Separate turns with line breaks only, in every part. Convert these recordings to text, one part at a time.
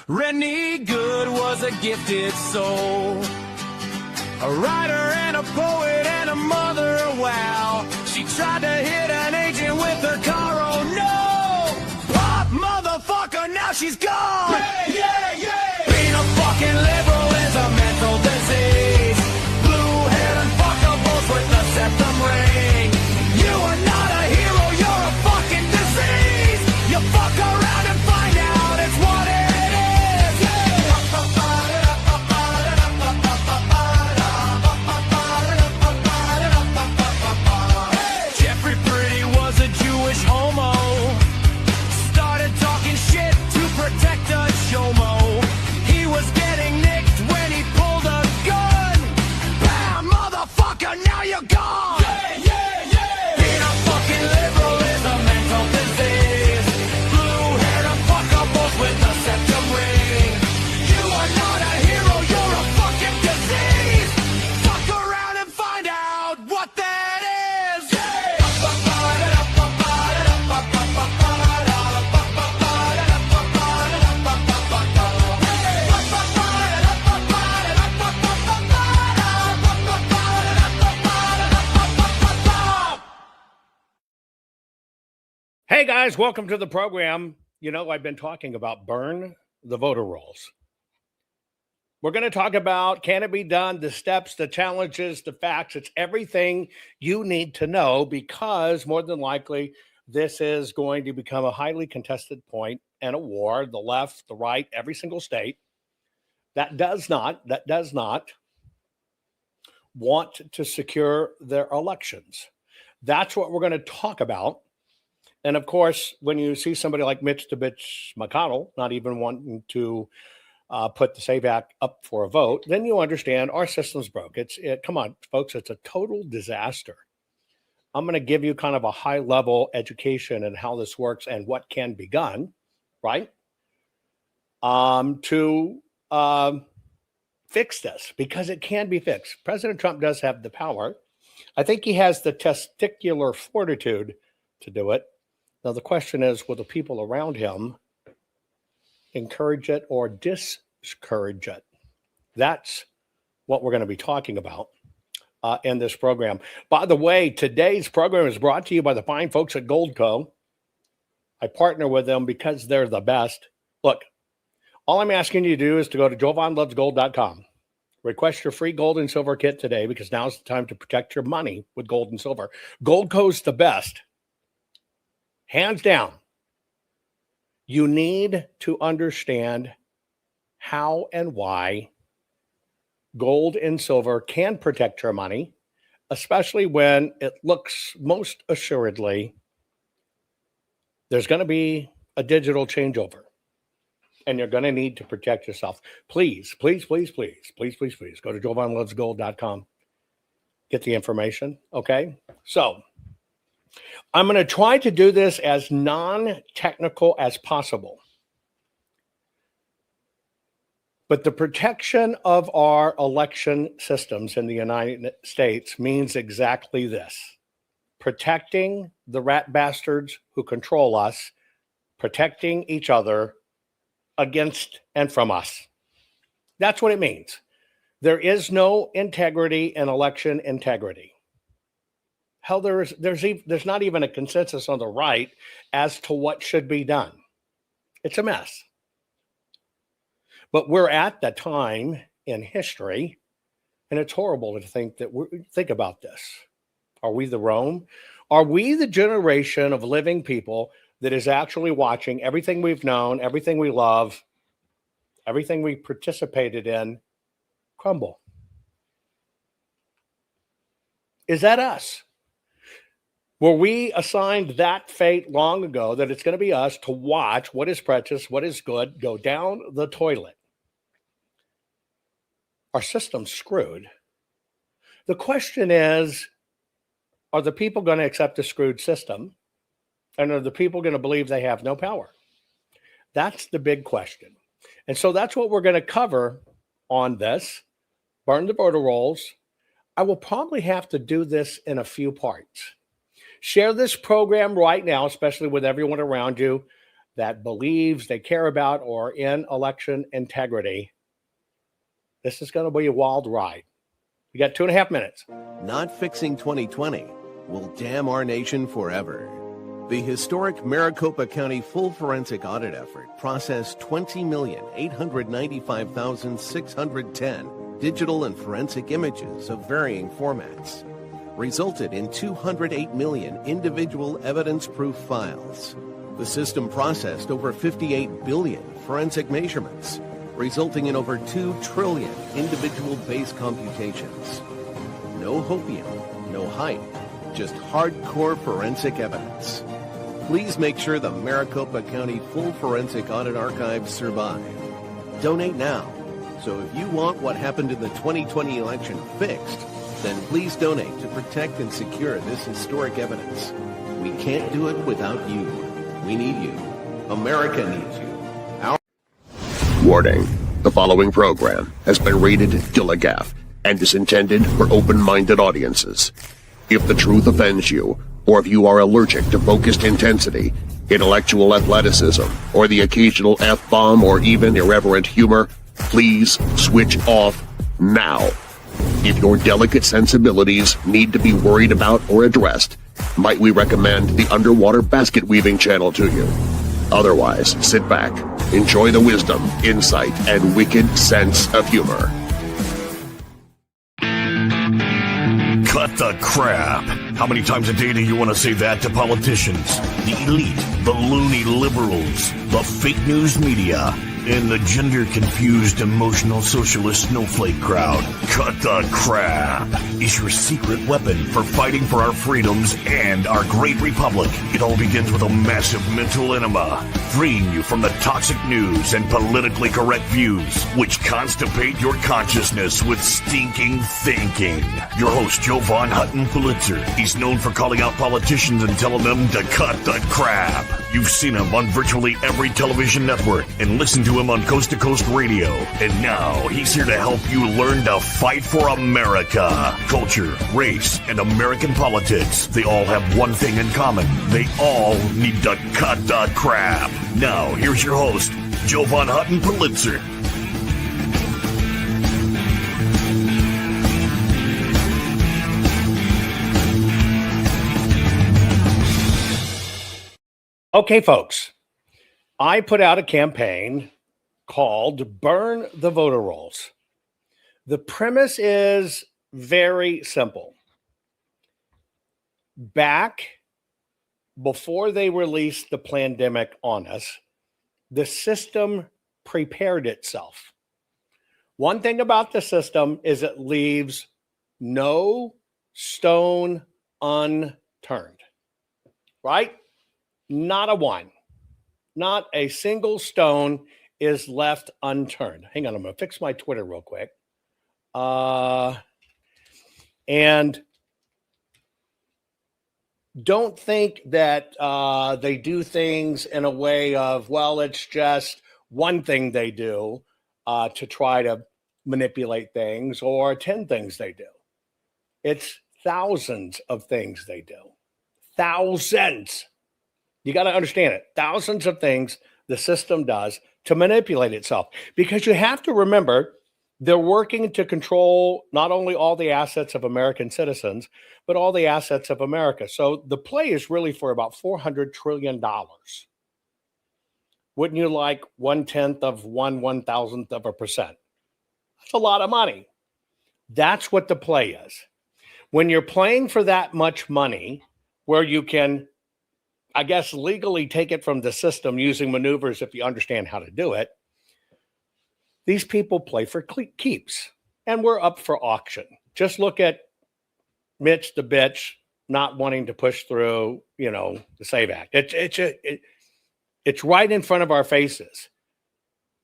Rennie Good was a gifted soul, a writer and a poet and a mother, wow. She tried to hit an agent with her car, oh no! Pop, motherfucker, now she's gone! Yeah, yeah, yeah! Being a fucking liberal is a mental disease. Blue-haired and fuckables with the septum ring. You are not a hero, you're a fucking disease! You fuck around and find out it's what it is! Jeffrey Pretty was a Jewish homo. Started talking shit to protect a chomo. He was getting nicked when he pulled a gun. Bam, motherfucker, now you're gone! Yeah, yeah, yeah! Being a fucking liberal is a mental disease. Blue-haired and fuckables with a septum ring. You are not a hero, you're a fucking disease! Fuck around and find out what that is!
Hey guys, welcome to the program. You know, I've been talking about burn the voter rolls. We're going to talk about can it be done, the steps, the challenges, the facts. It's everything you need to know because more than likely this is going to become a highly contested point and a war. The left, the right, every single state that does not want to secure their elections. That's what we're going to talk about. And of course, when you see somebody like Mitch McConnell not even wanting to put the SAVE Act up for a vote, then you understand our system's broke. Come on, folks, it's a total disaster. I'm going to give you kind of a high-level education in how this works and what can be done, right? To fix this, because it can be fixed. President Trump does have the power. I think he has the testicular fortitude to do it. Now, the question is, will the people around him encourage it or discourage it? That's what we're going to be talking about in this program. By the way, today's program is brought to you by the fine folks at Goldco. I partner with them because they're the best. Look, all I'm asking you to do is to go to jovanlovesgold.com. Request your free gold and silver kit today because now's the time to protect your money with gold and silver. Goldco's the best. Hands down, you need to understand how and why gold and silver can protect your money, especially when it looks most assuredly there's going to be a digital changeover and you're going to need to protect yourself. Please, please, please, please, please, please, please go to jovanlovesgold.com. Get the information, okay? So, I'm going to try to do this as non-technical as possible. But the protection of our election systems in the United States means exactly this. Protecting the rat bastards who control us, protecting each other against and from us. That's what it means. There is no integrity in election integrity. Hell, there's not even a consensus on the right as to what should be done. It's a mess. But we're at that time in history, and it's horrible to think about this. Are we the Rome? Are we the generation of living people that is actually watching everything we've known, everything we love, everything we participated in crumble? Is that us? Were we assigned that fate long ago that it's going to be us to watch what is precious, what is good, go down the toilet? Our system's screwed. The question is, are the people going to accept a screwed system? And are the people going to believe they have no power? That's the big question. And so that's what we're going to cover on this. Burn the voter rolls. I will probably have to do this in a few parts. Share this program right now, especially with everyone around you. that believes they care about or in election integrity, this is going to be a wild ride. You got 2.5 minutes.
Not fixing 2020 will damn our nation forever. The historic Maricopa County full forensic audit effort processed 20,895,610 digital and forensic images of varying formats, resulted in 208 million individual evidence-proof files. The system processed over 58 billion forensic measurements, resulting in over 2 trillion individual base computations. No hopium, no hype, just hardcore forensic evidence. Please make sure the Maricopa County Full Forensic Audit Archives survive. Donate now. So if you want what happened in the 2020 election fixed, then please donate to protect and secure this historic evidence. We can't do it without you. We need you. America needs you.
Warning. The following program has been rated Gilligaff and is intended for open-minded audiences. If the truth offends you, or if you are allergic to focused intensity, intellectual athleticism, or the occasional F-bomb or even irreverent humor, please switch off now. If your delicate sensibilities need to be worried about or addressed, might we recommend the Underwater Basket Weaving channel to you? Otherwise, sit back, enjoy the wisdom, insight, and wicked sense of humor.
Cut the crap. How many times a day do you want to say that to politicians? The elite, the loony liberals, the fake news media, and the gender-confused, emotional socialist snowflake crowd. Cut the crap is your secret weapon for fighting for our freedoms and our great republic. It all begins with a massive mental enema, freeing you from the toxic news and politically correct views, which constipate your consciousness with stinking thinking. Your host, Jovan Hutton Pulitzer. He's known for calling out politicians and telling them to cut the crap. You've seen him on virtually every television network and listened to him on Coast to Coast Radio. And now he's here to help you learn to fight for America. Culture, race, and American politics. They all have one thing in common. They all need to cut the crap. Now, here's your host, Jovan Hutton Pulitzer.
Okay, folks, I put out a campaign called Burn the Voter Rolls. The premise is very simple. Back before they released the pandemic on us, the system prepared itself. One thing about the system is it leaves no stone unturned, right? Not a one. Not a single stone is left unturned. Hang on, I'm going to fix my Twitter real quick. And don't think that they do things in a way of, well, it's just one thing they do to try to manipulate things, or 10 things they do. It's thousands of things they do. Thousands. You got to understand it. Thousands of things the system does to manipulate itself. Because you have to remember, they're working to control not only all the assets of American citizens, but all the assets of America. So the play is really for about $400 trillion. Wouldn't you like 1/10 of 1/1000th of a percent? That's a lot of money. That's what the play is. When you're playing for that much money, where you can, I guess, legally take it from the system using maneuvers if you understand how to do it, these people play for keeps, and we're up for auction. Just look at Mitch the bitch not wanting to push through, the SAVE Act. It's right in front of our faces.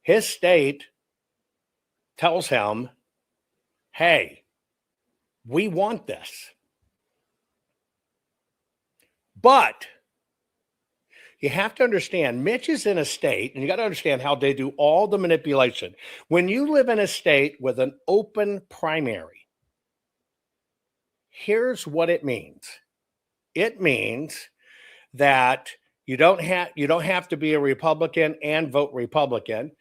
His state tells him, hey, we want this. But you have to understand, Mitch is in a state, and you got to understand how they do all the manipulation. When you live in a state with an open primary, here's what it means. It means that You don't have to be a Republican and vote Republican.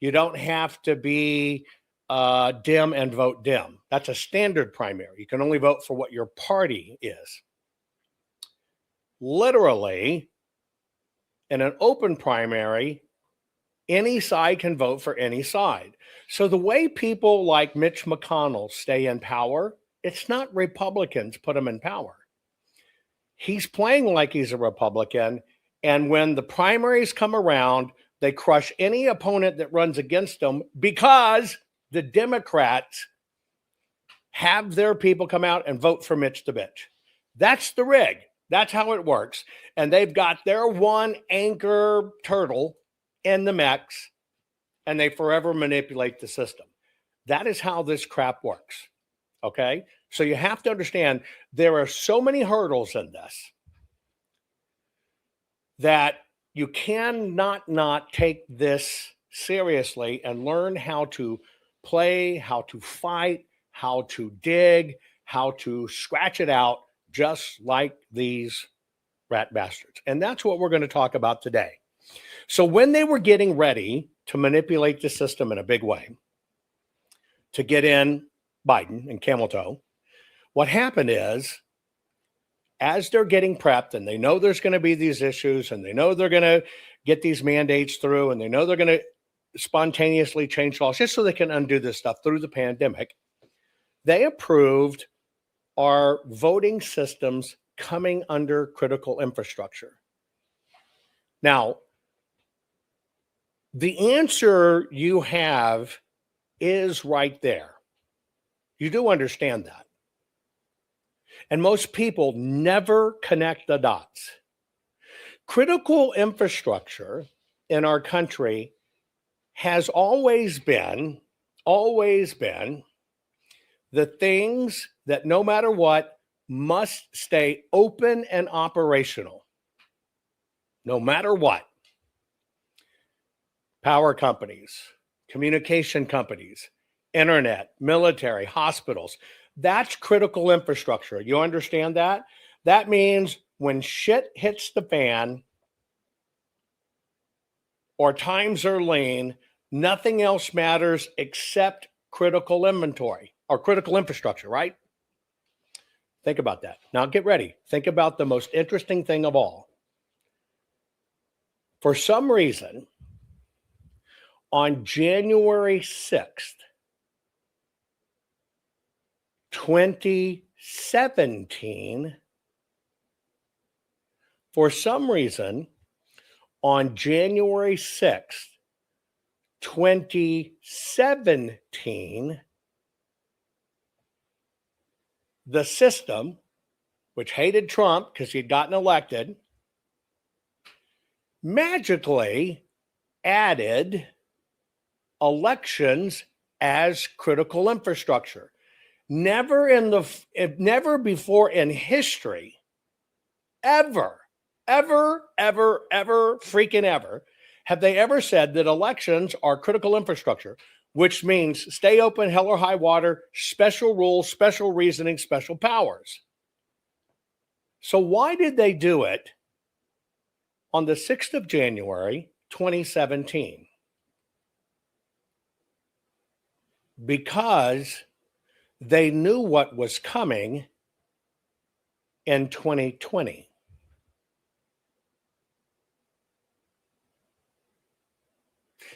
You don't have to be Dem and vote Dem. That's a standard primary. You can only vote for what your party is. Literally, in an open primary, any side can vote for any side. So the way people like Mitch McConnell stay in power, it's not Republicans put him in power. He's playing like he's a Republican, and when the primaries come around, they crush any opponent that runs against them because the Democrats have their people come out and vote for Mitch the bitch. That's the rig. That's how it works. And they've got their one anchor turtle in the mix, and they forever manipulate the system. That is how this crap works. Okay? So you have to understand there are so many hurdles in this that you cannot not take this seriously and learn how to play, how to fight, how to dig, how to scratch it out, just like these rat bastards. And that's what we're going to talk about today. So when they were getting ready to manipulate the system in a big way to get in Biden and camel toe, what happened is, as they're getting prepped and they know there's going to be these issues and they know they're going to get these mandates through and they know they're going to spontaneously change laws just so they can undo this stuff through the pandemic, they approved our voting systems coming under critical infrastructure. Now, the answer you have is right there. You do understand that. And most people never connect the dots. Critical infrastructure in our country has always been the things that no matter what must stay open and operational. No matter what. Power companies, communication companies, internet, military, hospitals. That's critical infrastructure. You understand that? That means when shit hits the fan or times are lean, nothing else matters except critical inventory or critical infrastructure, right? Think about that. Now get ready. Think about the most interesting thing of all. For some reason, on January 6th, 2017, for some reason, on January 6th, 2017, the system, which hated Trump because he'd gotten elected, magically added elections as critical infrastructure. Never before in history, ever, freaking ever, have they ever said that elections are critical infrastructure, which means stay open, hell or high water, special rules, special reasoning, special powers. So why did they do it on the 6th of January, 2017? Because they knew what was coming in 2020.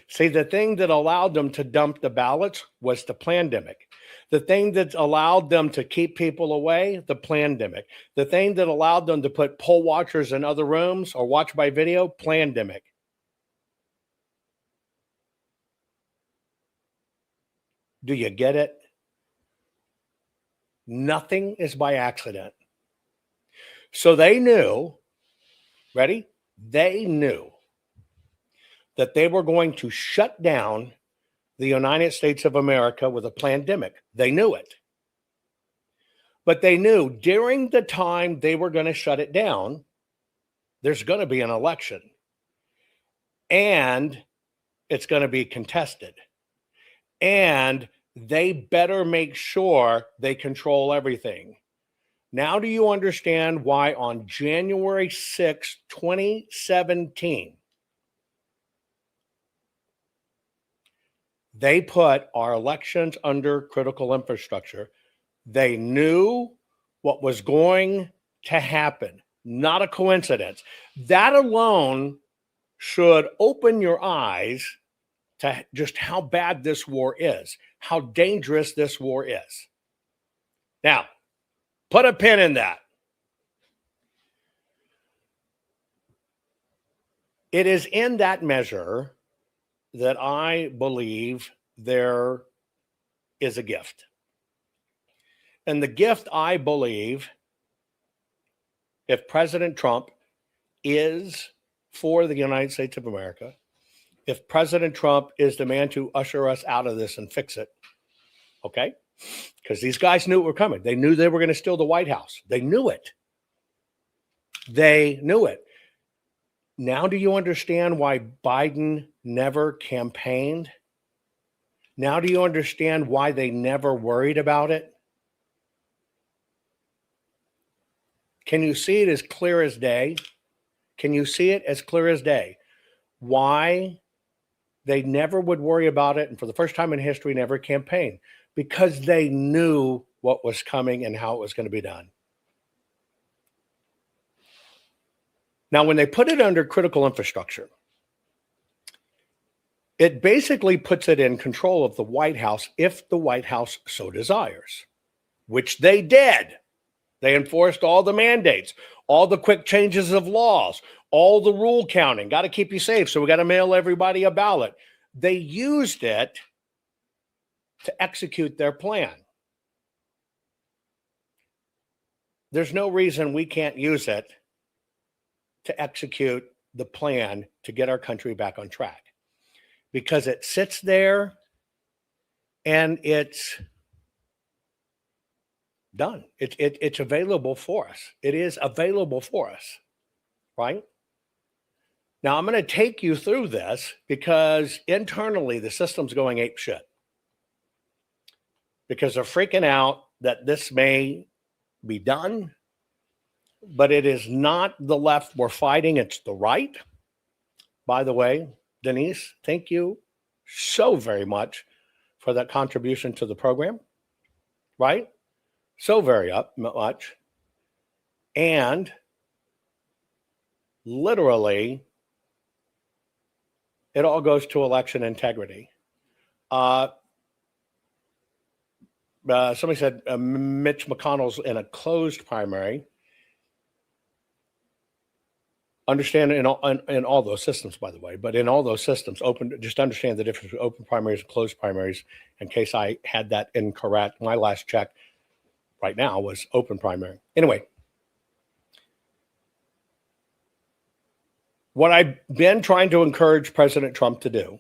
See, the thing that allowed them to dump the ballots was the pandemic. The thing that allowed them to keep people away, the pandemic. The thing that allowed them to put poll watchers in other rooms or watch by video, pandemic. Do you get it? Nothing is by accident. So they knew, ready? They knew that they were going to shut down the United States of America with a pandemic. They knew it. But they knew during the time they were going to shut it down, there's going to be an election. And it's going to be contested. And they better make sure they control everything. Now do you understand why on January 6, 2017, they put our elections under critical infrastructure? They knew what was going to happen. Not a coincidence. That alone should open your eyes to just how bad this war is, how dangerous this war is. Now, put a pin in that. It is in that measure that I believe there is a gift. And the gift, I believe, if President Trump is for the United States of America, if President Trump is the man to usher us out of this and fix it, okay? Because these guys knew it were coming. They knew they were going to steal the White House. They knew it. They knew it. Now do you understand why Biden never campaigned? Now do you understand why they never worried about it? Can you see it as clear as day? Can you see it as clear as day? Why they never would worry about it, and for the first time in history, never campaigned? Because they knew what was coming and how it was going to be done. Now, when they put it under critical infrastructure, it basically puts it in control of the White House if the White House so desires, which they did. They enforced all the mandates, all the quick changes of laws, all the rule counting. Got to keep you safe, so we got to mail everybody a ballot. They used it to execute their plan. There's no reason we can't use it to execute the plan to get our country back on track, because it sits there and it's done. It's available for us. It is available for us, right? Now, I'm going to take you through this because internally the system's going ape shit, because they're freaking out that this may be done, but it is not the left we're fighting, it's the right. By the way, Denise, thank you so very much for that contribution to the program, right? So very much. And literally, it all goes to election integrity. Somebody said Mitch McConnell's in a closed primary. Understand in all those systems, by the way, but in all those systems, just understand the difference between open primaries and closed primaries. In case I had that incorrect, my last check right now was open primary. Anyway, what I've been trying to encourage President Trump to do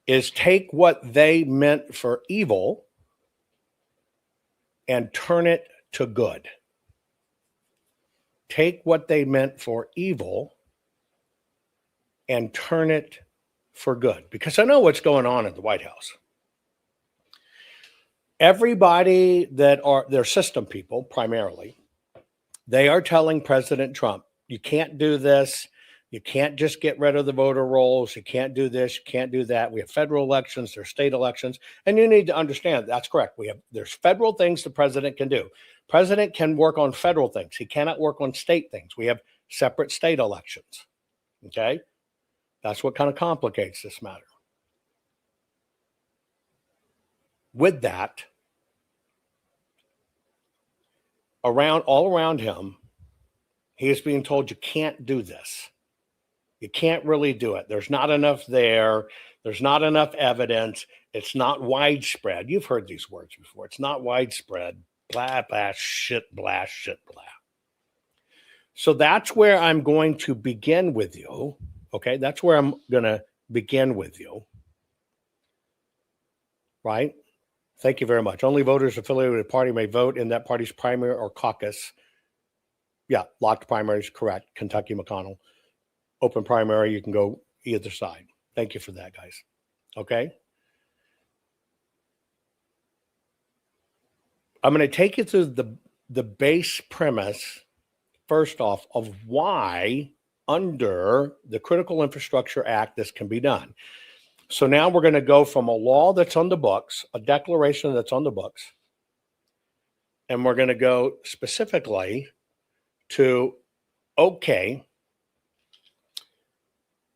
is take what they meant for evil and turn it to good. Take what they meant for evil and turn it for good. Because I know what's going on at the White House. Everybody that are their system people, primarily, they are telling President Trump, you can't do this. You can't just get rid of the voter rolls. You can't do this. You can't do that. We have federal elections. There's state elections. And you need to understand that's correct. There's federal things the president can do. President can work on federal things. He cannot work on state things. We have separate state elections. Okay? That's what kind of complicates this matter. With that, all around him, he is being told you can't do this. You can't really do it. There's not enough there. There's not enough evidence. It's not widespread. You've heard these words before. It's not widespread. Blah, blah, shit, blah, shit, blah. So that's where I'm going to begin with you. Okay, that's where I'm going to begin with you. Right? Thank you very much. Only voters affiliated with a party may vote in that party's primary or caucus. Yeah, locked primaries, correct. Kentucky McConnell. Open primary, you can go either side. Thank you for that, guys. Okay? I'm going to take you through the base premise, first off, of why under the Critical Infrastructure Act this can be done. So now we're going to go from a law that's on the books, a declaration that's on the books, and we're going to go specifically to, okay,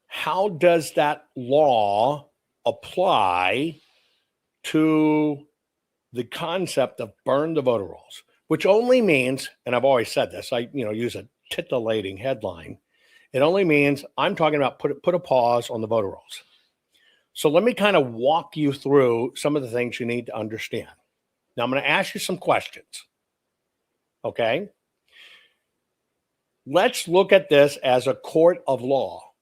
how does that law apply to the concept of burn the voter rolls, which only means, and I've always said this, I use a titillating headline. It only means I'm talking about put a pause on the voter rolls. So let me kind of walk you through some of the things you need to understand. Now I'm going to ask you some questions. Okay? Let's look at this as a court of law,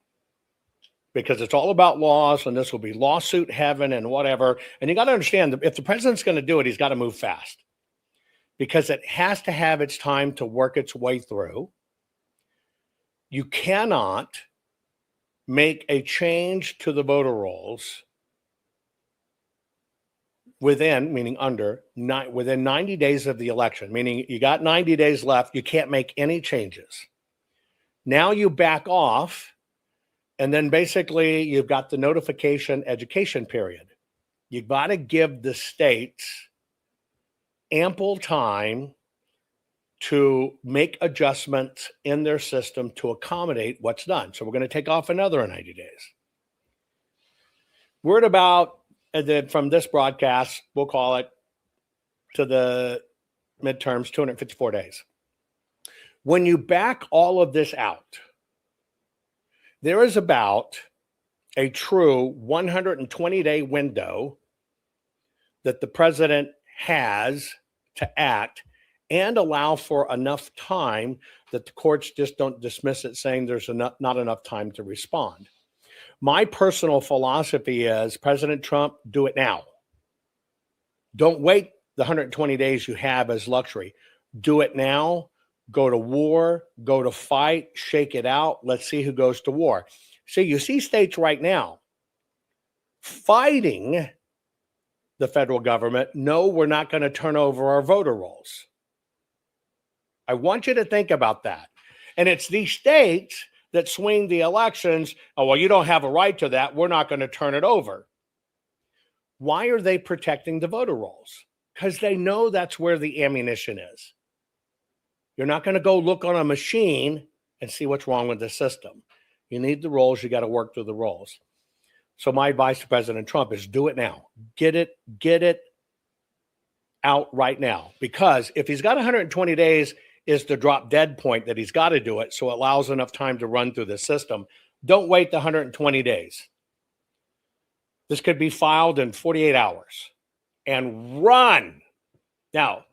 because it's all about laws, and this will be lawsuit heaven and whatever. And you got to understand that if the president's going to do it, he's got to move fast, because it has to have its time to work its way through. You cannot make a change to the voter rolls within 90 days of the election, meaning you got 90 days left. You can't make any changes. Now you back off, and then basically you've got the notification education period. You've got to give the states ample time to make adjustments in their system to accommodate what's done. So we're going to take off another 90 days. We're at about, from this broadcast, we'll call it to the midterms, 254 days. When you back all of this out, there is about a true 120-day window that the president has to act and allow for enough time that the courts just don't dismiss it, saying there's not enough time to respond. My personal philosophy is, President Trump, do it now. Don't wait the 120 days you have as luxury. Do it now. Go to war, go to fight, shake it out. Let's see who goes to war. See, you see states right now fighting the federal government. No, we're not going to turn over our voter rolls. I want you to think about that. And it's these states that swing the elections. Oh, well, you don't have a right to that. We're not going to turn it over. Why are they protecting the voter rolls? Because they know that's where the ammunition is. You're not going to go look on a machine and see what's wrong with the system. You need the rolls. You got to work through the rolls. So my advice to President Trump is do it now. Get it out right now. Because if he's got 120 days is the drop dead point that he's got to do it, so it allows enough time to run through the system. Don't wait the 120 days. This could be filed in 48 hours and run. Now,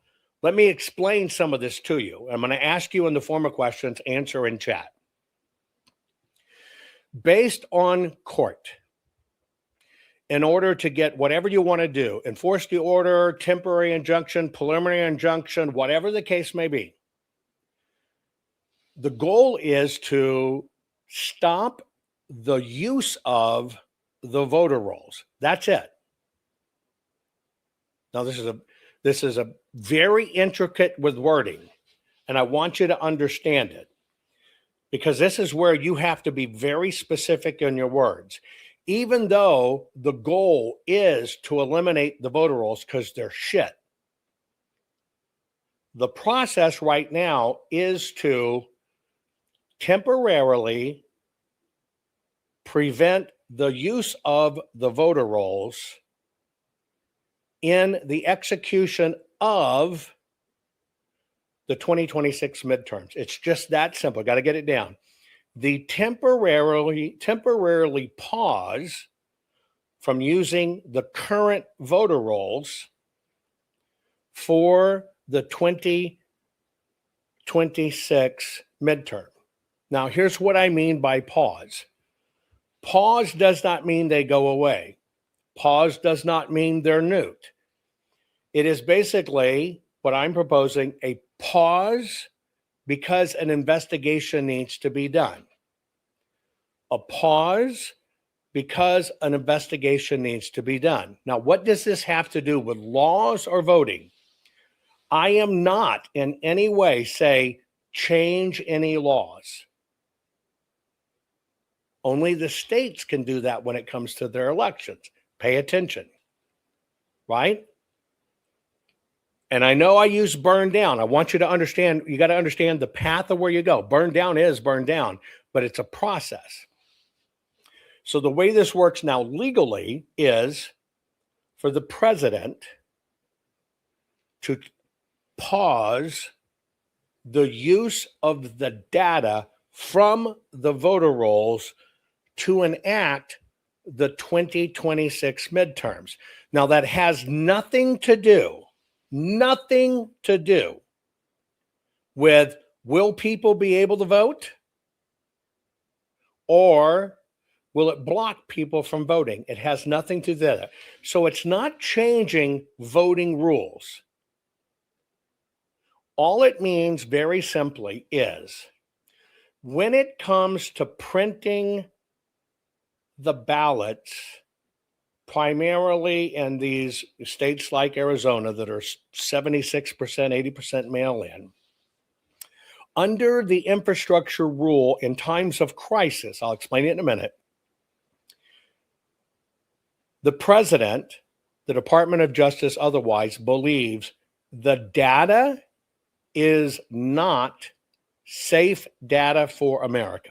let me explain some of this to you. I'm going to ask you in the form of questions, answer in chat. Based on court, in order to get whatever you want to do, enforce the order, temporary injunction, preliminary injunction, whatever the case may be, the goal is to stop the use of the voter rolls. That's it. Now, this is a very intricate with wording, and I want you to understand it, because this is where you have to be very specific in your words. Even though the goal is to eliminate the voter rolls because they're shit, the process right now is to temporarily prevent the use of the voter rolls in the execution of the 2026 midterms. It's just that simple. Got to get it down. The temporarily pause from using the current voter rolls for the 2026 midterm. Now, here's what I mean by pause. Pause does not mean they go away. Pause does not mean they're nuked. It is basically what I'm proposing, a pause because an investigation needs to be done. A pause because an investigation needs to be done. Now, what does this have to do with laws or voting? I am not in any way say change any laws. Only the states can do that when it comes to their elections. Pay attention, right? And I know I use burn down. I want you to understand, you got to understand the path of where you go. Burn down is burn down, but it's a process. So the way this works now legally is for the president to pause the use of the data from the voter rolls to enact the 2026 midterms. Now, that has nothing to do with will people be able to vote or will it block people from voting? It has nothing to do with that. So it's not changing voting rules. All it means very simply is when it comes to printing the ballots, primarily in these states like Arizona that are 76%, 80% mail-in, under the infrastructure rule in times of crisis, I'll explain it in a minute, the president, the Department of Justice otherwise, believes the data is not safe data for America.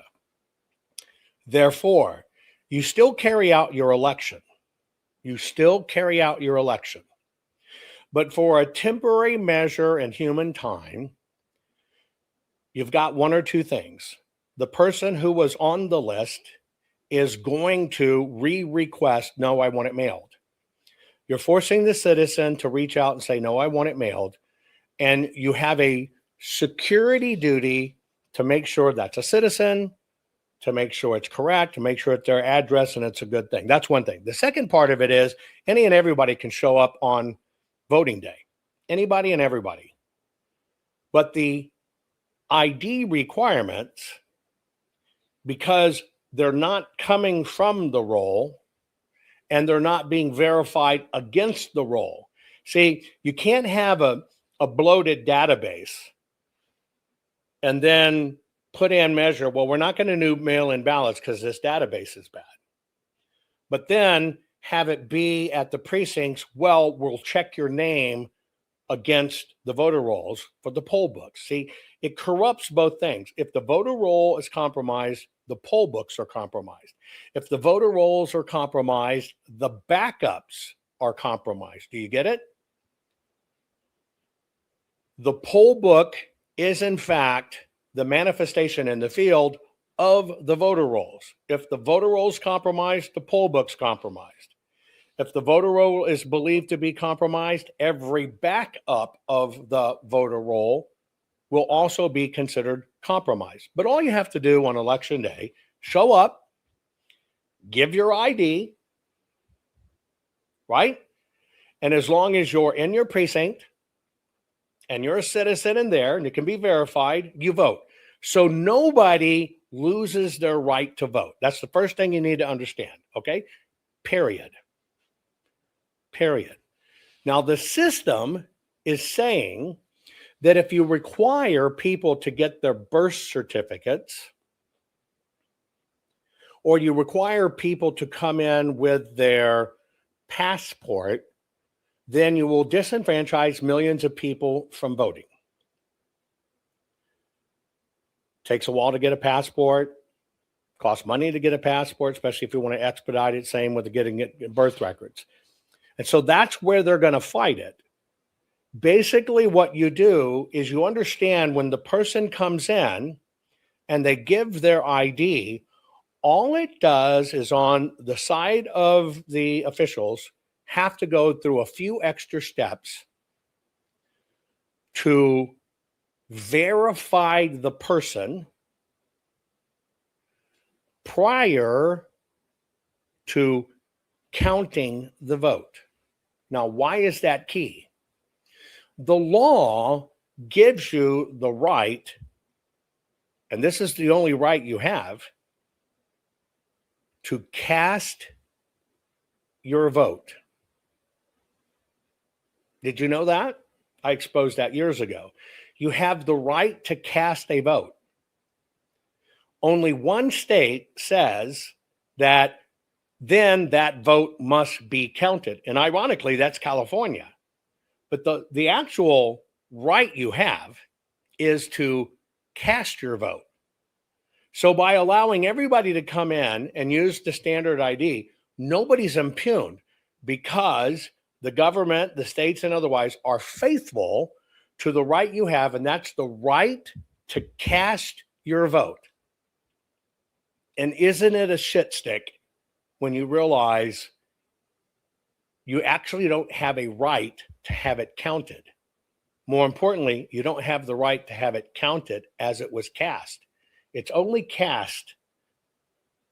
Therefore, you still carry out your election. But for a temporary measure in human time, you've got one or two things. The person who was on the list is going to request, no, I want it mailed. You're forcing the citizen to reach out and say, no, I want it mailed. And you have a security duty to make sure that's a citizen, to make sure it's correct, to make sure it's their address and it's a good thing. That's one thing. The second part of it is any and everybody can show up on voting day. Anybody and everybody. But the ID requirements, because they're not coming from the roll and they're not being verified against the roll. See, you can't have a bloated database and then put in measure, well, we're not going to do mail-in ballots because this database is bad. But then have it be at the precincts, well, we'll check your name against the voter rolls for the poll books. See, it corrupts both things. If the voter roll is compromised, the poll books are compromised. If the voter rolls are compromised, the backups are compromised. Do you get it? The poll book is, in fact, the manifestation in the field of the voter rolls. If the voter roll is compromised, the poll book's compromised. If the voter roll is believed to be compromised, every backup of the voter roll will also be considered compromised. But all you have to do on election day, show up, give your ID, right? And as long as you're in your precinct and you're a citizen in there and it can be verified, you vote. So nobody loses their right to vote. That's the first thing you need to understand, okay? Period. Now, the system is saying that if you require people to get their birth certificates or you require people to come in with their passport, then you will disenfranchise millions of people from voting. Takes a while to get a passport, costs money to get a passport, especially if you want to expedite it, same with getting birth records. And so that's where they're going to fight it. Basically, what you do is you understand when the person comes in and they give their ID, all it does is on the side of the officials have to go through a few extra steps to verify the person prior to counting the vote. Now, why is that key? The law gives you the right, and this is the only right you have, to cast your vote. Did you know that? I exposed that years ago. You have the right to cast a vote. Only one state says that then that vote must be counted. And ironically, that's California. But the actual right you have is to cast your vote. So by allowing everybody to come in and use the standard ID, nobody's impugned because the government, the states and otherwise are faithful to the right you have, and that's the right to cast your vote. And isn't it a shit stick when you realize you actually don't have a right to have it counted? More importantly, you don't have the right to have it counted as it was cast. It's only cast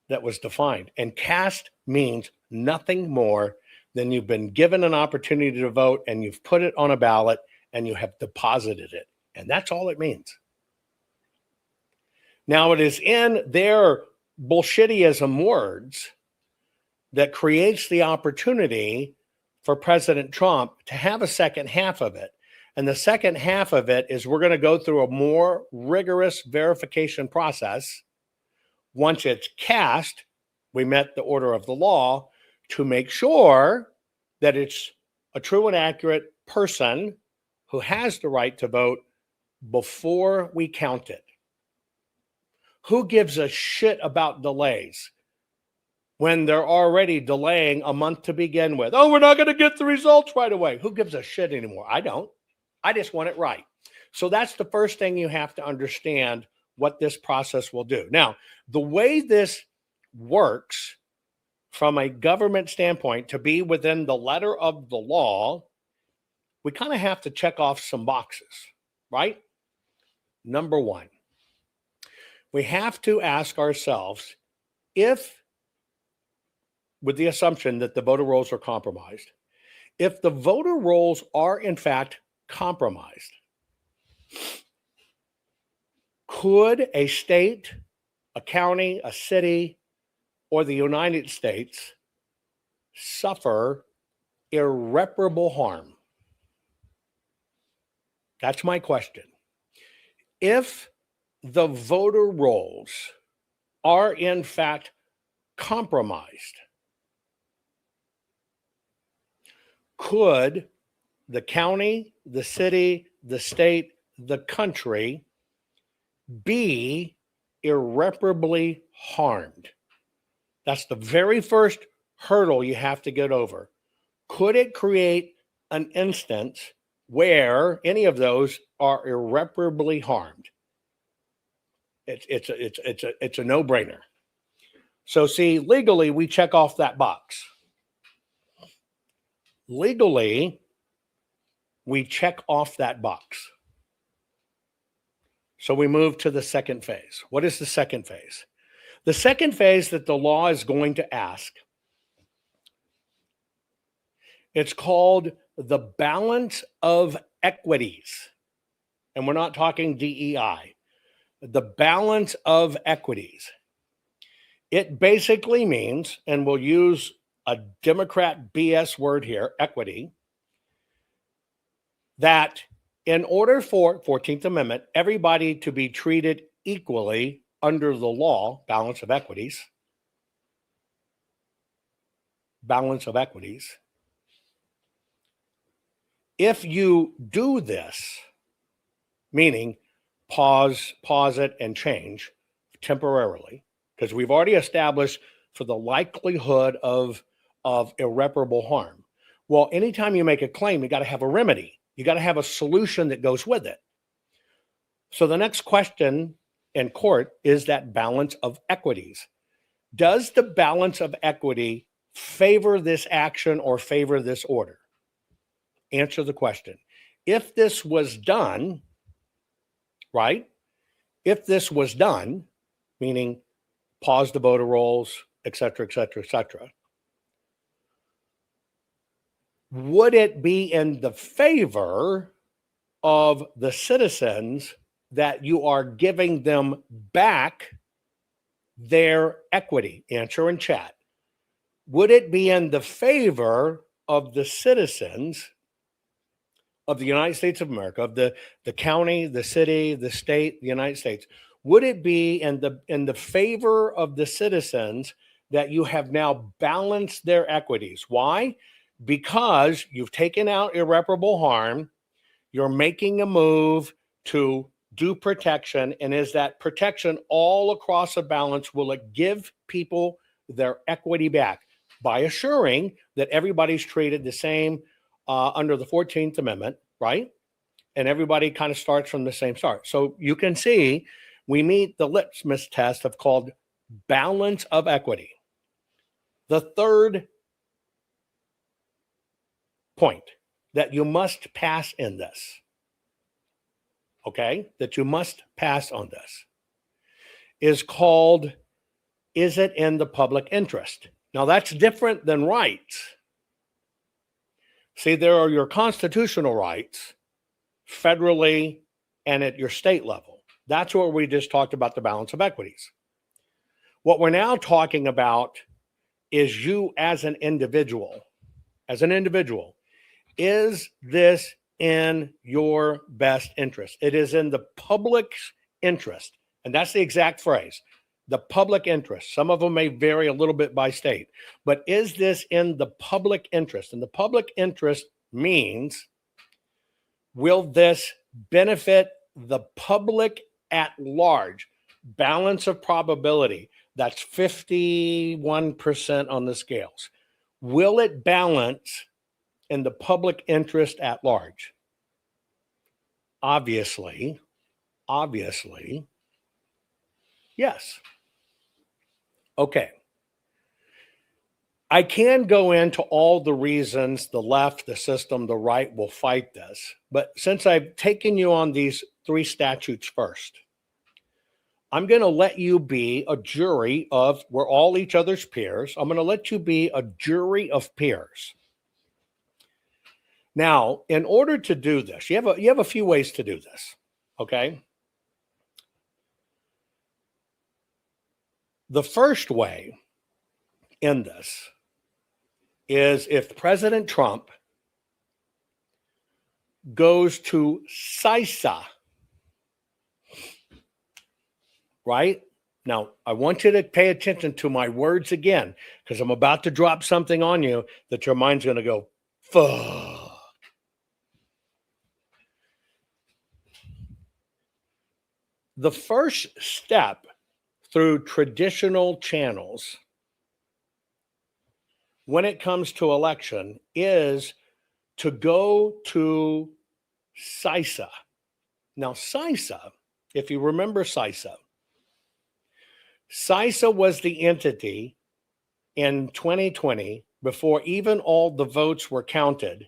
that was defined. And cast means nothing more than you've been given an opportunity to vote and you've put it on a ballot and you have deposited it. And that's all it means. Now, it is in their bullshittyism words that creates the opportunity for President Trump to have a second half of it. And the second half of it is we're going to go through a more rigorous verification process. Once it's cast, we met the order of the law to make sure that it's a true and accurate person who has the right to vote before we count it. Who gives a shit about delays when they're already delaying a month to begin with? Oh, we're not going to get the results right away. Who gives a shit anymore? I don't. I just want it right. So that's the first thing you have to understand what this process will do. Now, the way this works from a government standpoint to be within the letter of the law, we kind of have to check off some boxes, right? Number one, we have to ask ourselves if, with the assumption that the voter rolls are compromised, if the voter rolls are in fact compromised, could a state, a county, a city, or the United States suffer irreparable harm? That's my question. If the voter rolls are in fact compromised, could the county, the city, the state, the country be irreparably harmed? That's the very first hurdle you have to get over. Could it create an instance where any of those are irreparably harmed? It's a no-brainer. So see, legally, we check off that box. Legally, we check off that box. So we move to the second phase. What is the second phase? The second phase that the law is going to ask, it's called the balance of equities. And we're not talking DEI. The balance of equities. It basically means, and we'll use a Democrat BS word here, equity, that in order for 14th Amendment, everybody to be treated equally under the law, balance of equities, if you do this, meaning pause it and change temporarily, because we've already established for the likelihood of irreparable harm. Well, anytime you make a claim, you got to have a remedy. You got to have a solution that goes with it. So the next question in court is that balance of equities. Does the balance of equity favor this action or favor this order? Answer the question. If this was done, right? If this was done, meaning pause the voter rolls, et cetera, would it be in the favor of the citizens that you are giving them back their equity? Answer in chat. Would it be in the favor of the citizens of the United States of America, of the county, the city, the state, the United States, would it be in the favor of the citizens that you have now balanced their equities? Why? Because you've taken out irreparable harm, you're making a move to do protection, and is that protection all across a balance? Will it give people their equity back by assuring that everybody's treated the same under the 14th Amendment, right? And everybody kind of starts from the same start. So you can see we meet the litmus test of called balance of equity. The third point that you must pass in this, okay, that you must pass on this is called, is it in the public interest? Now that's different than rights. See, there are your constitutional rights federally and at your state level. That's where we just talked about the balance of equities. What we're now talking about is you as an individual. As an individual, is this in your best interest? It is in the public's interest. And that's the exact phrase, the public interest. Some of them may vary a little bit by state, but is this in the public interest? And the public interest means, will this benefit the public at large? Balance of probability, that's 51% on the scales. Will it balance in the public interest at large? Obviously, yes. Okay. I can go into all the reasons the left, the system, the right will fight this, but since I've taken you on these three statutes first, I'm going to let you be a jury of, we're all each other's peers. I'm going to let you be a jury of peers. Now, in order to do this, you have a few ways to do this, okay? The first way in this is if President Trump goes to CISA, right? Now, I want you to pay attention to my words again, because I'm about to drop something on you that your mind's going to go, fuck. The first step through traditional channels when it comes to election is to go to CISA. Now, CISA, if you remember CISA was the entity in 2020, before even all the votes were counted,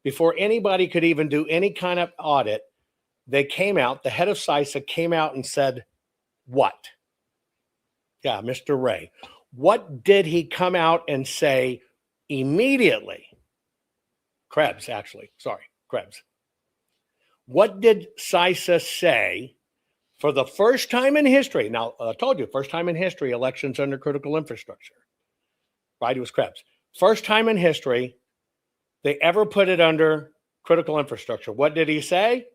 before anybody could even do any kind of audit, they came out, the head of CISA came out and said, what? Yeah, Mr. Ray. What did he come out and say immediately? Krebs, actually. Sorry, Krebs. What did CISA say for the first time in history? Now, I told you, first time in history, elections under critical infrastructure. Right, it was Krebs. First time in history, they ever put it under critical infrastructure. What did he say?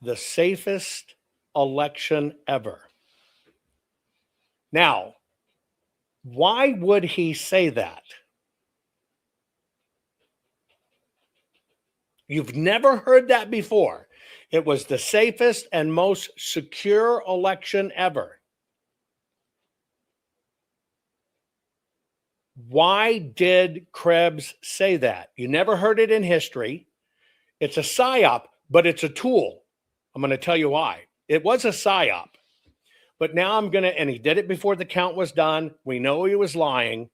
The safest election ever. Now, why would he say that? You've never heard that before. It was the safest and most secure election ever. Why did Krebs say that? You never heard it in history. It's a psyop, but it's a tool. I'm going to tell you why. It was a psyop. But now and he did it before the count was done. We know he was lying,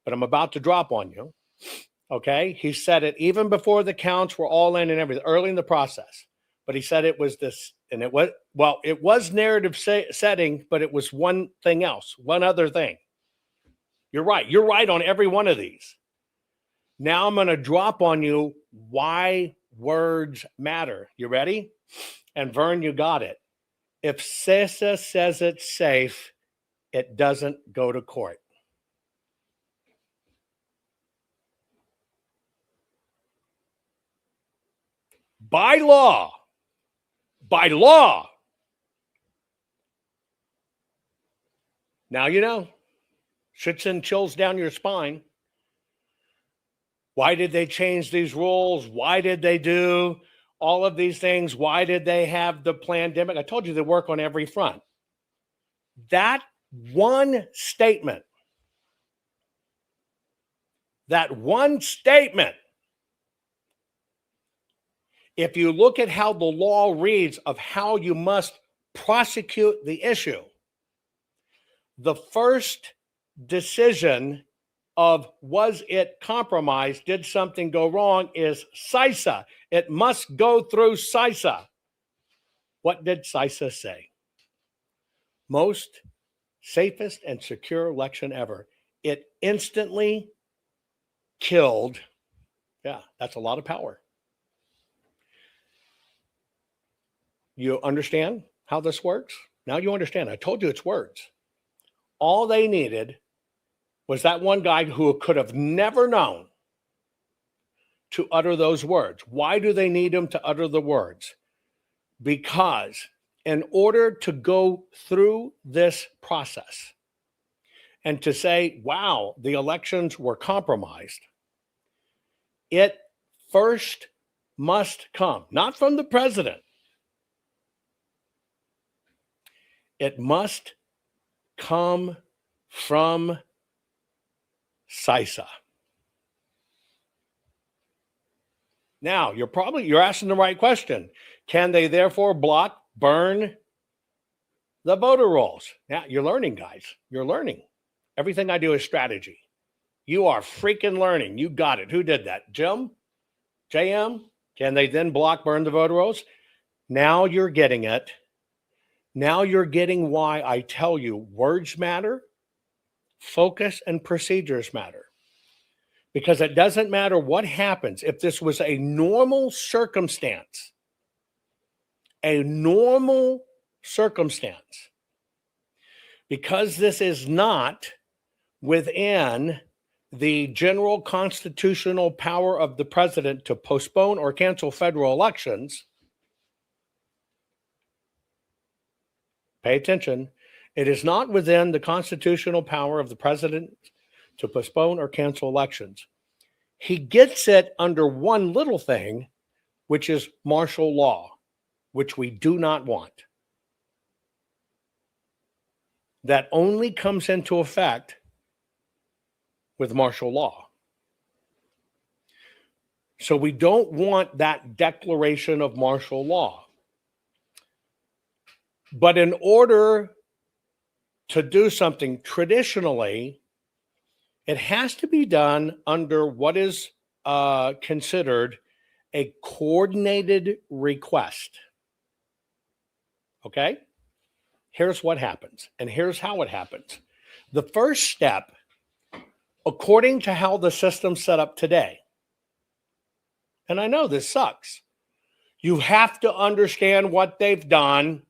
but I'm about to drop on you. Okay? He said it even before the counts were all in and everything, early in the process. But he said it was this, and it was narrative setting, but it was one thing else, one other thing. You're right. You're right on every one of these. Now I'm going to drop on you why words matter. You ready? And Vern, you got it. If CISA says it's safe, it doesn't go to court. by law. By law. Now you know. Should send chills down your spine. Why did they change these rules? Why did they do all of these things? Why did they have the pandemic? I told you they work on every front. That one statement, if you look at how the law reads of how you must prosecute the issue, the first decision of was it compromised, did something go wrong, is CISA. It must go through CISA. What did CISA say? Most safest and secure election ever. It instantly killed. Yeah, that's a lot of power. You understand how this works? Now you understand. I told you it's words. All they needed was that one guy who could have never known to utter those words. Why do they need him to utter the words? Because in order to go through this process and to say, wow, the elections were compromised, it first must come, not from the president. It must come from CISA. Now, you're asking the right question. Can they therefore block, burn the voter rolls? Now, you're learning, guys. You're learning. Everything I do is strategy. You are freaking learning. You got it. Who did that? Jim? JM? Can they then block, burn the voter rolls? Now you're getting it. Now you're getting why I tell you words matter, focus and procedures matter. Because it doesn't matter what happens. If this was a normal circumstance, because this is not within the general constitutional power of the president to postpone or cancel federal elections, pay attention. It is not within the constitutional power of the president to postpone or cancel elections. He gets it under one little thing, which is martial law, which we do not want. That only comes into effect with martial law. So we don't want that declaration of martial law. But in order to do something traditionally, it has to be done under what is considered a coordinated request. Okay? Here's what happens, and here's how it happens. The first step, according to how the system's set up today, and I know this sucks, you have to understand what they've done.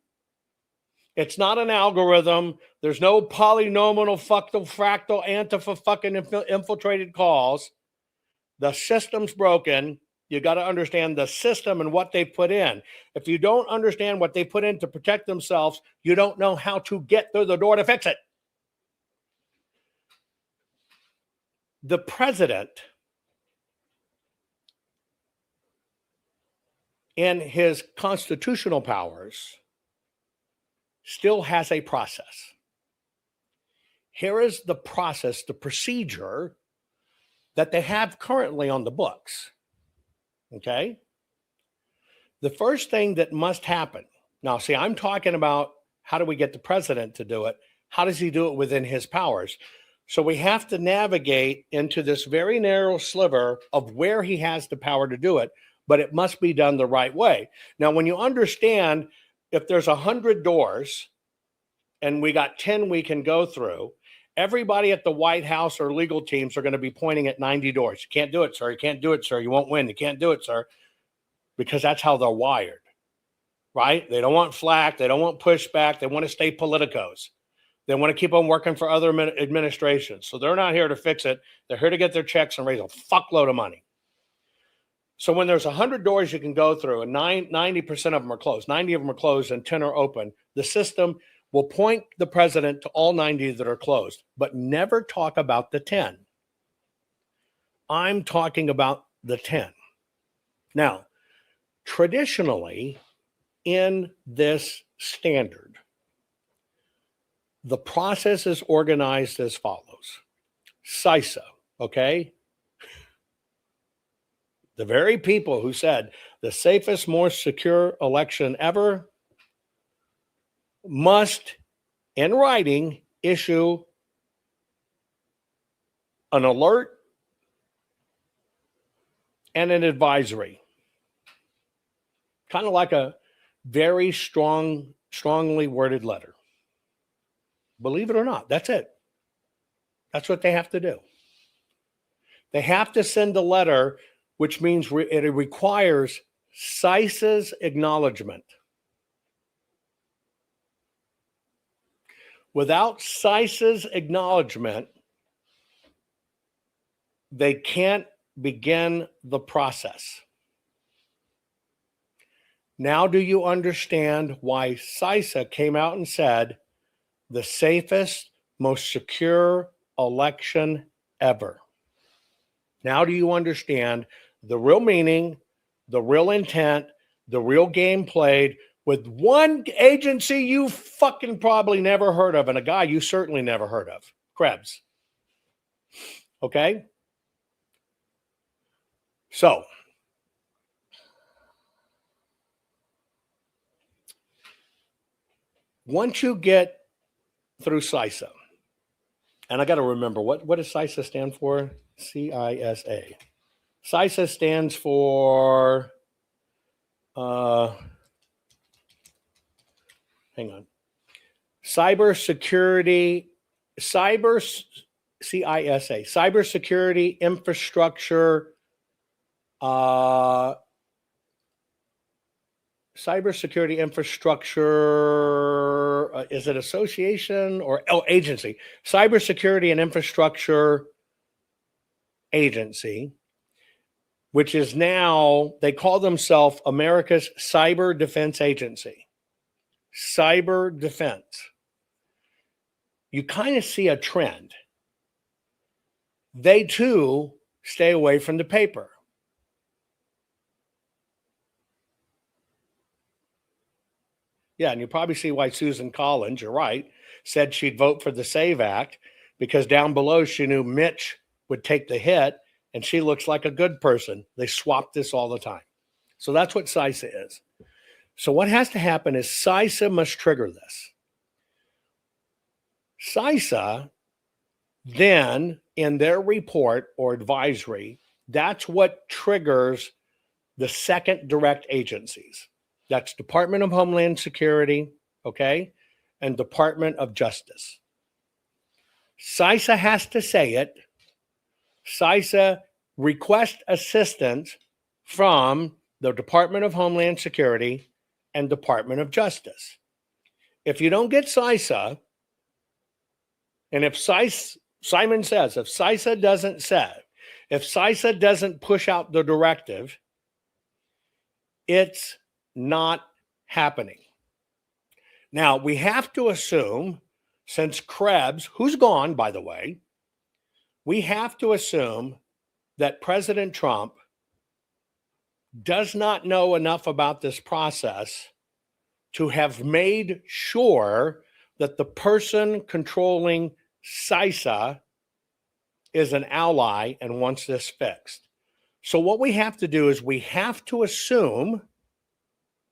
It's not an algorithm. There's no polynomial, fractal, fucking infiltrated calls. The system's broken. You got to understand the system and what they put in. If you don't understand what they put in to protect themselves, you don't know how to get through the door to fix it. The president, in his constitutional powers, still has a process. Here is the process, the procedure that they have currently on the books. Okay? The first thing that must happen. Now, see, I'm talking about how do we get the president to do it? How does he do it within his powers? So we have to navigate into this very narrow sliver of where he has the power to do it, but it must be done the right way. Now, when you understand if there's 100 doors and we got 10 we can go through, everybody at the White House or legal teams are going to be pointing at 90 doors. You can't do it, sir. You can't do it, sir. You won't win. You can't do it, sir. Because that's how they're wired, right? They don't want flack. They don't want pushback. They want to stay politicos. They want to keep on working for other administrations. So they're not here to fix it. They're here to get their checks and raise a fuckload of money. So when there's 100 doors you can go through and 90% of them are closed, 90 of them are closed and 10 are open, the system will point the president to all 90 that are closed, but never talk about the 10. I'm talking about the 10. Now, traditionally, in this standard, the process is organized as follows. CISA, okay? The very people who said the safest, most secure election ever must, in writing, issue an alert and an advisory. Kind of like a very strongly worded letter. Believe it or not, that's it. That's what they have to do. They have to send a letter, which means it requires CISA's acknowledgement. Without CISA's acknowledgement, they can't begin the process. Now, do you understand why CISA came out and said the safest, most secure election ever? Now, do you understand the real meaning, the real intent, the real game played with one agency you fucking probably never heard of and a guy you certainly never heard of, Krebs? Okay? So, once you get through CISA, and I got to remember, what does CISA stand for? CISA. CISA stands for, hang on, Cybersecurity Infrastructure, Cybersecurity Infrastructure, is it association or agency? Cybersecurity and Infrastructure Agency, which is now, they call themselves America's Cyber Defense Agency. Cyber defense. You kind of see a trend. They too stay away from the paper. Yeah, and you probably see why Susan Collins, you're right, said she'd vote for the SAVE Act, because down below she knew Mitch would take the hit, and she looks like a good person. They swap this all the time. So that's what CISA is. So what has to happen is CISA must trigger this. CISA then, in their report or advisory, that's what triggers the second direct agencies. That's Department of Homeland Security, okay, and Department of Justice. CISA has to say it. CISA requests assistance from the Department of Homeland Security and Department of Justice. If you don't get CISA, and if Simon says, if CISA doesn't say, if CISA doesn't push out the directive, it's not happening. Now, we have to assume, since Krebs, who's gone, by the way, we have to assume that President Trump does not know enough about this process to have made sure that the person controlling CISA is an ally and wants this fixed. So what we have to do is we have to assume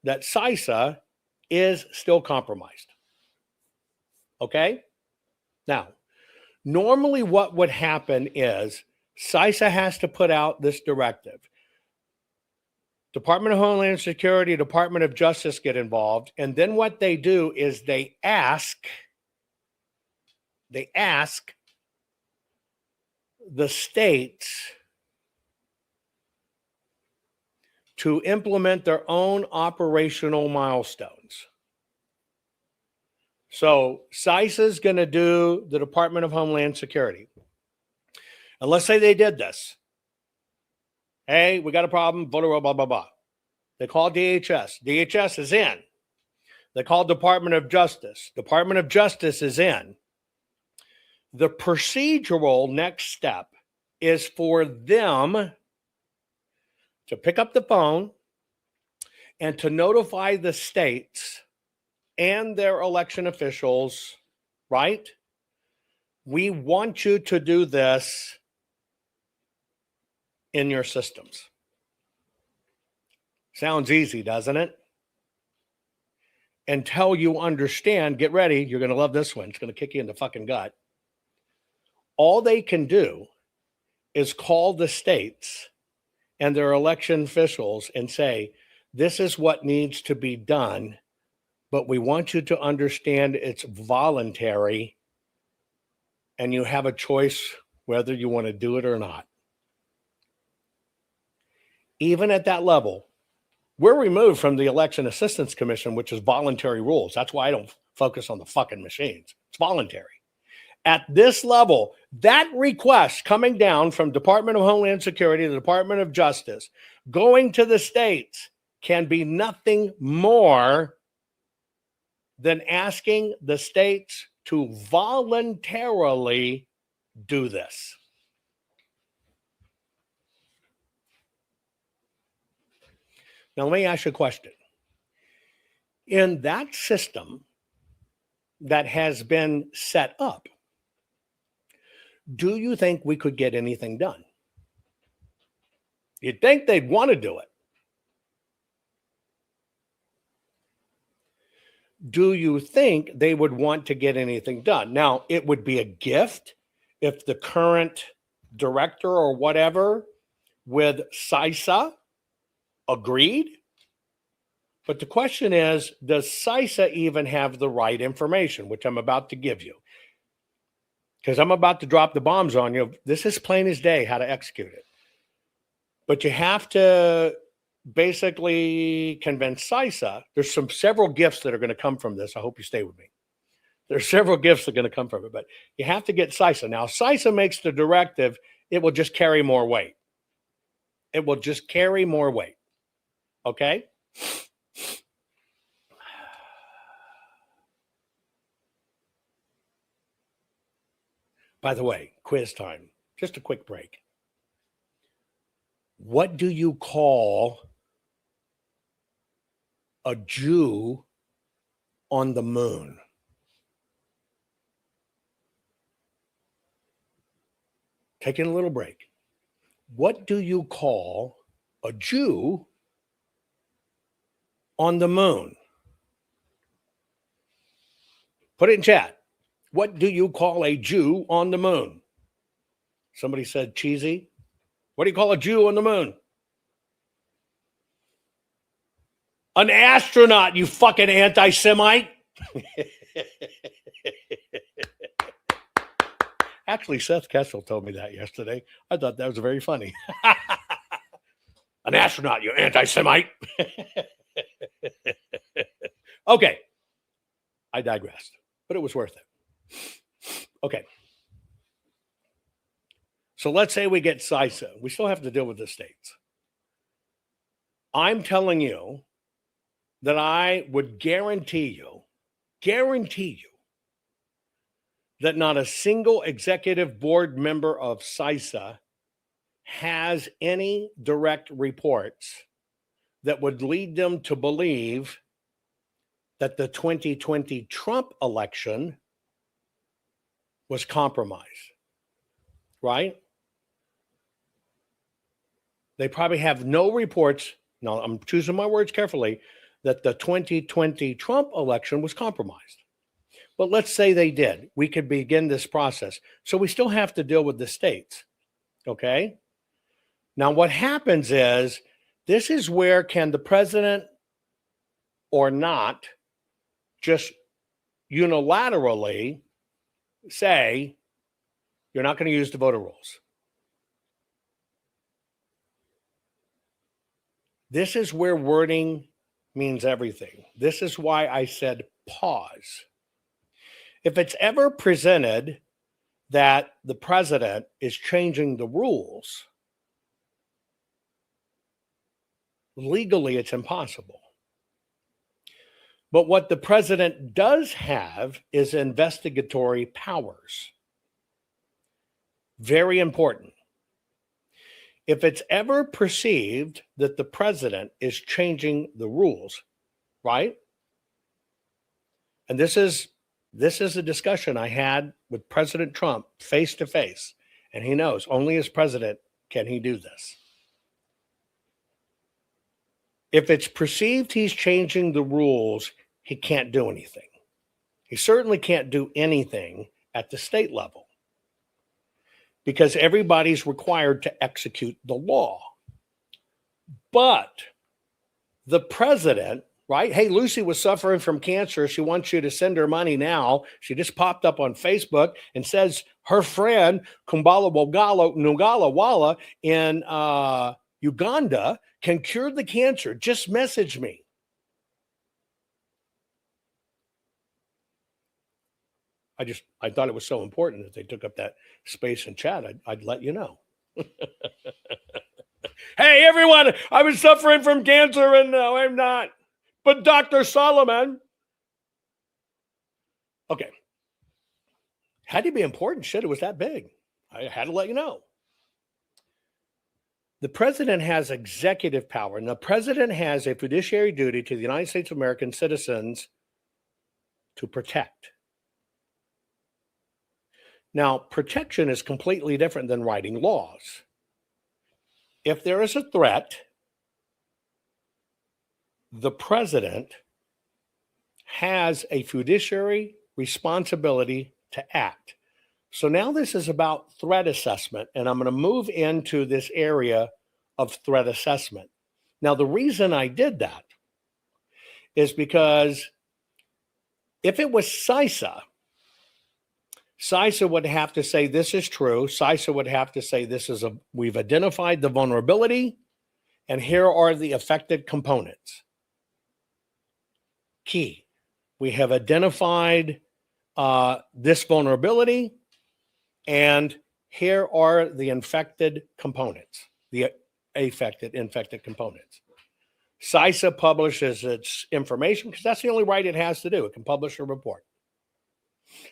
that CISA is still compromised. Okay? Now, normally what would happen is CISA has to put out this directive. Department of Homeland Security, Department of Justice get involved, and then what they do is they ask the states to implement their own operational milestones. So CISA is going to do the Department of Homeland Security. And let's say they did this. Hey, we got a problem. Voter roll, blah, blah, blah. They call DHS. DHS is in. They call Department of Justice. Department of Justice is in. The procedural next step is for them to pick up the phone and to notify the states and their election officials, right? We want you to do this in your systems. Sounds easy, doesn't it? Until you understand, get ready, you're going to love this one. It's going to kick you in the fucking gut. All they can do is call the states and their election officials and say, this is what needs to be done, but we want you to understand it's voluntary and you have a choice whether you want to do it or not. Even at that level, we're removed from the Election Assistance Commission, which is voluntary rules. That's why I don't focus on the fucking machines. It's voluntary. At this level, that request coming down from Department of Homeland Security, the Department of Justice, going to the states can be nothing more than asking the states to voluntarily do this. Now, let me ask you a question. In that system that has been set up, do you think we could get anything done? You'd think they'd want to do it. Do you think they would want to get anything done? Now, it would be a gift if the current director or whatever with CISA agreed. But the question is, does CISA even have the right information, which I'm about to give you? Because I'm about to drop the bombs on you. This is plain as day how to execute it. But you have to basically convince CISA. There's several gifts that are going to come from this. I hope you stay with me. There's several gifts that are going to come from it, but you have to get CISA. Now, CISA makes the directive, it will just carry more weight. It will just carry more weight. Okay? By the way, quiz time. Just a quick break. What do you call a Jew on the moon? Taking a little break. What do you call a Jew on the moon? Put it in chat. What do you call a Jew on the moon? Somebody said cheesy. What do you call a Jew on the moon? An astronaut, you fucking anti-Semite. Actually, Seth Kessel told me that yesterday. I thought that was very funny. An astronaut, you anti-Semite. Okay. I digressed, but it was worth it. Okay. So let's say we get CISA. We still have to deal with the states. I'm telling you that I would guarantee you that not a single executive board member of CISA has any direct reports that would lead them to believe that the 2020 Trump election was compromised, right? They probably have no reports. Now, I'm choosing my words carefully, that the 2020 Trump election was compromised. But let's say they did. We could begin this process. So we still have to deal with the states, okay? Now, what happens is, this is where can the president or not just unilaterally say, you're not going to use the voter rolls. This is where wording means everything. This is why I said pause. If it's ever presented that the president is changing the rules, Legally, it's impossible. But what the president does have is investigatory powers. Very important. If it's ever perceived that the president is changing the rules, right? And this is a discussion I had with President Trump face to face, and he knows only as president can he do this. If it's perceived he's changing the rules, he can't do anything. He certainly can't do anything at the state level because everybody's required to execute the law. But the president, right? Hey, Lucy was suffering from cancer. She wants you to send her money now. She just popped up on Facebook and says her friend Kumbala Nugala Wala in Uganda can cure the cancer. Just message me. I thought it was so important that they took up that space in chat. I'd let you know. Hey, everyone, I was suffering from cancer and no, I'm not. But Dr. Solomon. Okay. Had to be important. Shit, it was that big. I had to let you know. The president has executive power, and the president has a fiduciary duty to the United States of American citizens to protect. Now, protection is completely different than writing laws. If there is a threat, the president has a fiduciary responsibility to act. So now this is about threat assessment, and I'm going to move into this area of threat assessment. Now, the reason I did that is because if it was CISA would have to say this is true. CISA would have to say we've identified the vulnerability, and here are the affected components. Key, we have identified this vulnerability, and here are the infected components, the infected components. CISA publishes its information because that's the only right it has to do. It can publish a report.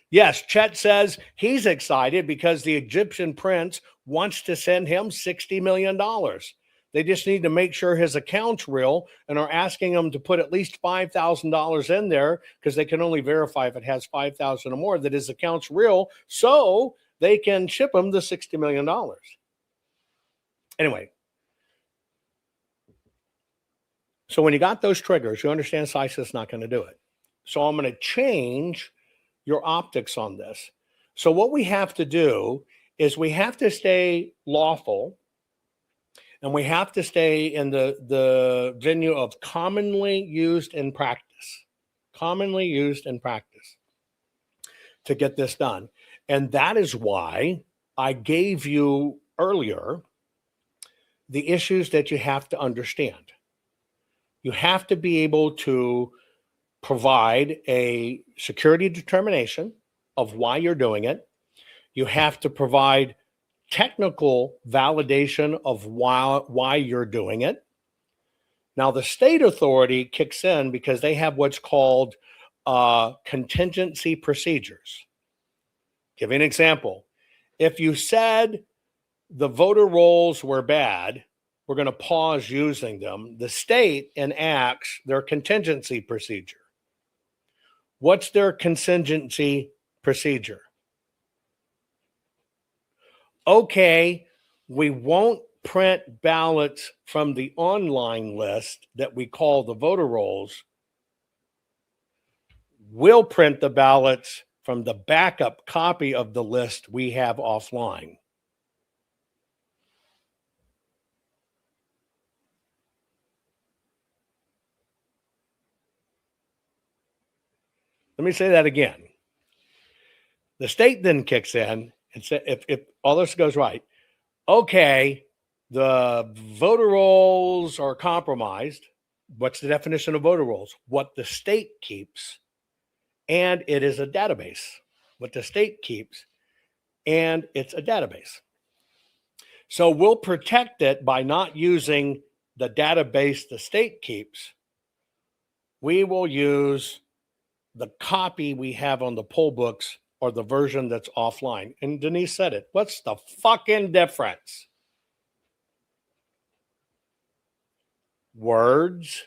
Yes, Chet says he's excited because the Egyptian prince wants to send him $60 million. They just need to make sure his account's real and are asking him to put at least $5,000 in there because they can only verify if it has $5,000 or more that his account's real so they can ship him the $60 million. Anyway, so when you got those triggers, you understand CISA is not going to do it. So I'm going to change your optics on this. So what we have to do is we have to stay lawful, and we have to stay in the venue of commonly used in practice to get this done. And that is why I gave you earlier the issues that you have to understand. You have to be able to provide a security determination of why you're doing it. You have to provide technical validation of why you're doing it. Now, the state authority kicks in because they have what's called contingency procedures. Give you an example. If you said the voter rolls were bad, we're going to pause using them. The state enacts their contingency procedure. What's their contingency procedure? Okay, we won't print ballots from the online list that we call the voter rolls. We'll print the ballots from the backup copy of the list we have offline. Let me say that again. The state then kicks in and says, if all this goes right, okay, the voter rolls are compromised. What's the definition of voter rolls? What the state keeps, and it is a database. What the state keeps, and it's a database. So we'll protect it by not using the database the state keeps, we will use the copy we have on the poll books or the version that's offline. And Denise said it. What's the fucking difference? Words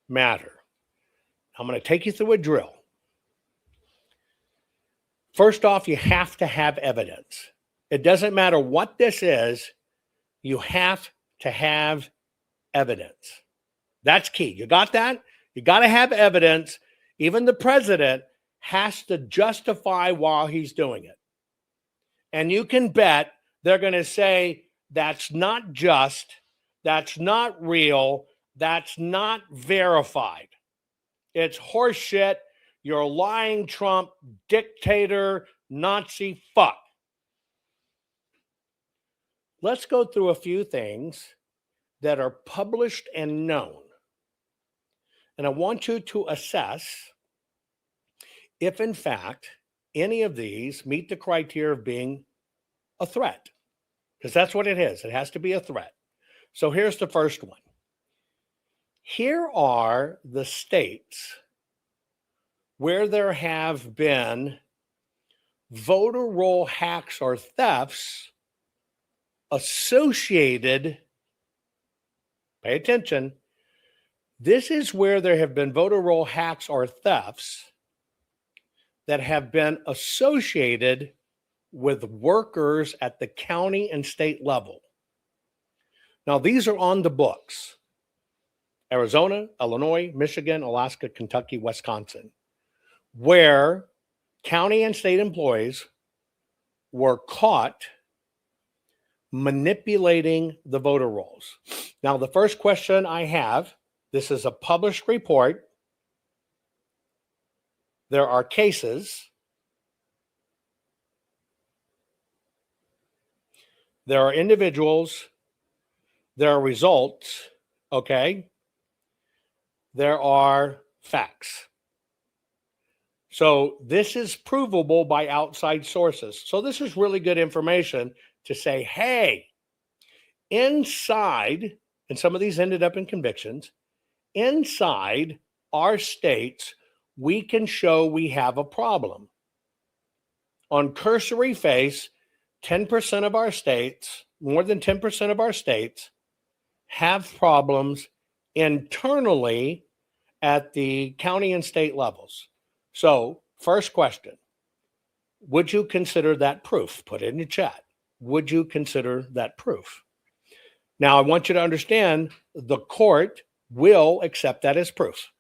matter. I'm going to take you through a drill. First off, you have to have evidence. It doesn't matter what this is, you have to have evidence. That's key. You got that? You got to have evidence. Even the president has to justify why he's doing it. And you can bet they're going to say, that's not just, that's not real, that's not verified. It's horseshit. You're a lying Trump, dictator, Nazi fuck. Let's go through a few things that are published and known. And I want you to assess if, in fact, any of these meet the criteria of being a threat. Because that's what it is. It has to be a threat. So here's the first one. Here are the states where there have been voter roll hacks or thefts associated, pay attention, this is where there have been voter roll hacks or thefts that have been associated with workers at the county and state level. Now, these are on the books. Arizona, Illinois, Michigan, Alaska, Kentucky, Wisconsin, where county and state employees were caught manipulating the voter rolls. Now, the first question I have, this is a published report. There are cases. There are individuals. There are results. Okay. There are facts. So this is provable by outside sources. So this is really good information to say, hey, inside, and some of these ended up in convictions, inside our states, we can show we have a problem. On cursory face, 10% of our states, more than 10% of our states, have problems internally at the county and state levels. So, first question, would you consider that proof? Put it in the chat. Would you consider that proof? Now, I want you to understand the court will accept that as proof.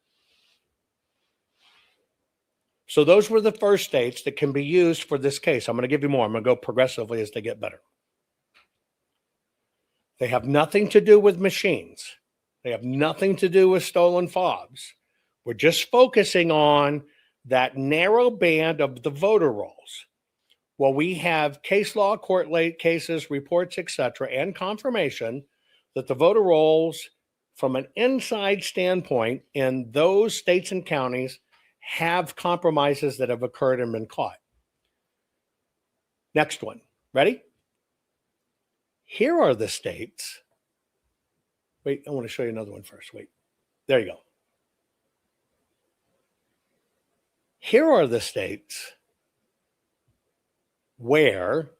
So those were the first states that can be used for this case. I'm going to give you more. I'm going to go progressively as they get better. They have nothing to do with machines. They have nothing to do with stolen fobs. We're just focusing on that narrow band of the voter rolls. Well, we have case law, court late cases, reports, etc., and confirmation that the voter rolls from an inside standpoint in those states and counties have compromises that have occurred and been caught. Next one. Ready? Here are the states. Wait, I want to show you another one first. Wait. There you go. Here are the states where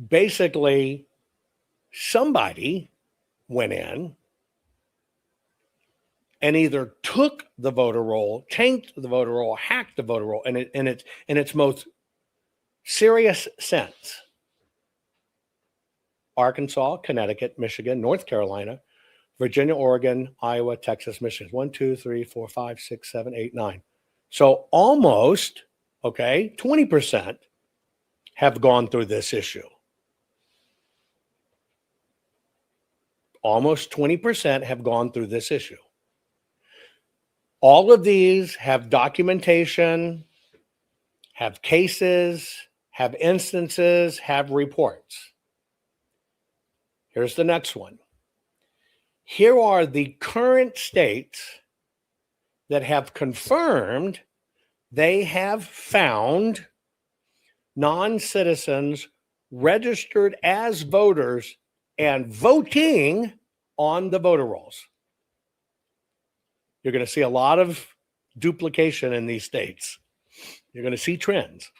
basically somebody went in and either took the voter roll, tanked the voter roll, hacked the voter roll, in its most serious sense. Arkansas, Connecticut, Michigan, North Carolina, Virginia, Oregon, Iowa, Texas, Michigan. 1, 2, 3, 4, 5, 6, 7, 8, 9. So almost, 20% have gone through this issue. Almost 20% have gone through this issue. All of these have documentation, have cases, have instances, have reports. Here's the next one. Here are the current states that have confirmed they have found non-citizens registered as voters and voting on the voter rolls. You're going to see a lot of duplication in these states. You're going to see trends.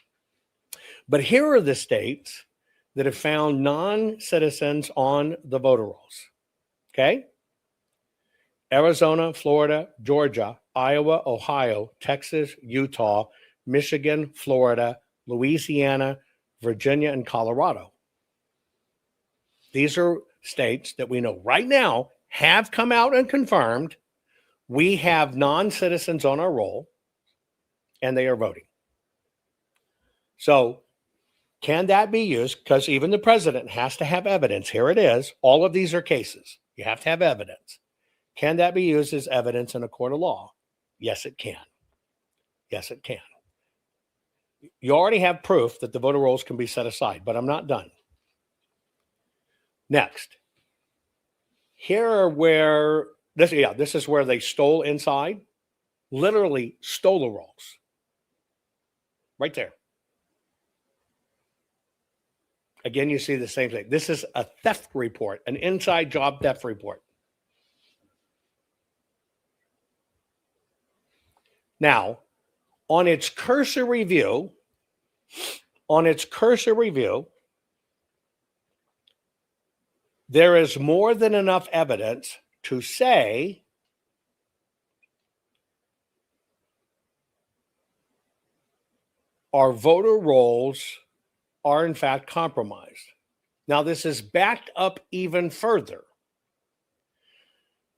But here are the states that have found non-citizens on the voter rolls. Okay? Arizona, Florida, Georgia, Iowa, Ohio, Texas, Utah, Michigan, Florida, Louisiana, Virginia, and Colorado. These are states that we know right now have come out and confirmed we have non-citizens on our roll and they are voting. So can that be used? Because even the president has to have evidence. Here it is. All of these are cases. You have to have evidence. Can that be used as evidence in a court of law? Yes, it can. Yes, it can. You already have proof that the voter rolls can be set aside, but I'm not done. Next. Here are where, this is where they stole inside. Literally stole the rolls. Right there. Again, you see the same thing. This is a theft report, an inside job theft report. Now, on its cursory review, there is more than enough evidence to say our voter rolls are in fact compromised. Now, this is backed up even further.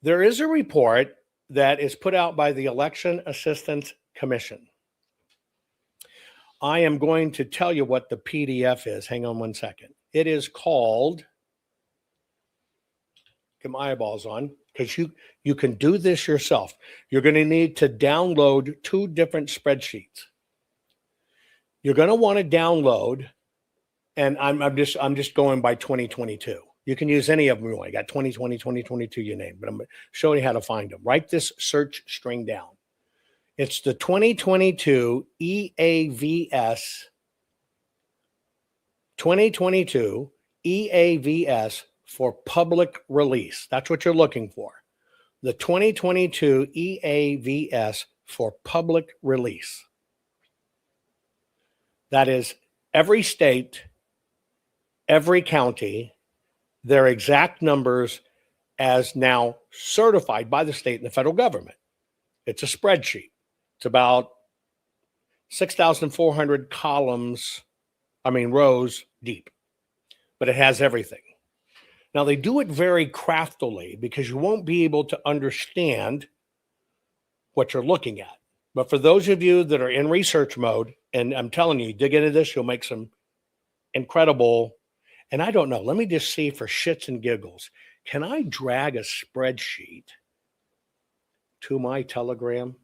There is a report that is put out by the Election Assistance Commission. I am going to tell you what the PDF is. Hang on one second. It is called, get my eyeballs on, because you can do this yourself. You're going to need to download 2 different spreadsheets. You're going to want to download, and I'm just going by 2022. You can use any of them you want. You got 2020, 2022, you name, but I'm showing you how to find them. Write this search string down. It's the 2022 EAVS for public release. That's what you're looking for. The 2022 EAVS for public release. That is every state, every county, their exact numbers as now certified by the state and the federal government. It's a spreadsheet. It's about 6,400 rows deep, but it has everything. Now, they do it very craftily because you won't be able to understand what you're looking at. But for those of you that are in research mode, and I'm telling you, dig into this, you'll make some incredible, and I don't know, let me just see for shits and giggles. Can I drag a spreadsheet to my Telegram?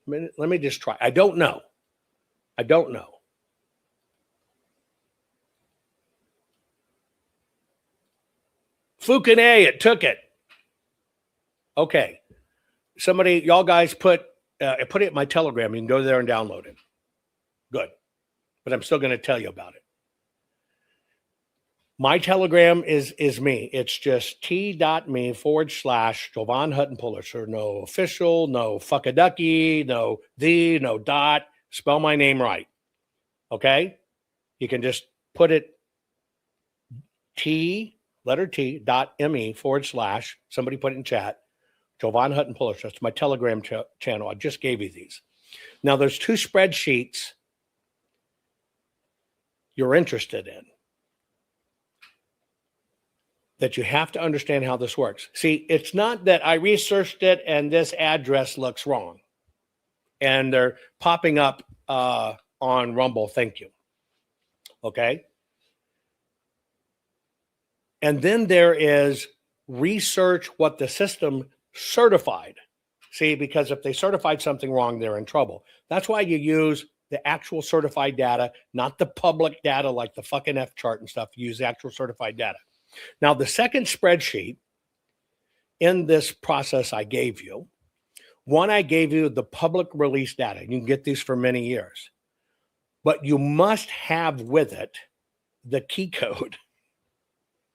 Let me just try. I don't know. Fucking A, it took it. Okay. Somebody, y'all guys put it in my Telegram. You can go there and download it. Good. But I'm still going to tell you about it. My Telegram is me. It's just t.me/Jovan Hutton Pulitzer. No official, no fuckaducky, no dot. Spell my name right. Okay? You can just put it letter T.me/ somebody put it in chat. Jovan Hutton Pulitzer. That's my Telegram channel. I just gave you these. Now, there's 2 spreadsheets you're interested in that you have to understand how this works. See, it's not that I researched it and this address looks wrong and they're popping up on Rumble. Thank you. Okay. And then there is research what the system certified. See, because if they certified something wrong, they're in trouble. That's why you use the actual certified data, not the public data like the fucking F chart and stuff. You use the actual certified data. Now, the second spreadsheet in this process I gave you, one, I gave you the public release data. You can get these for many years. But you must have with it the key code.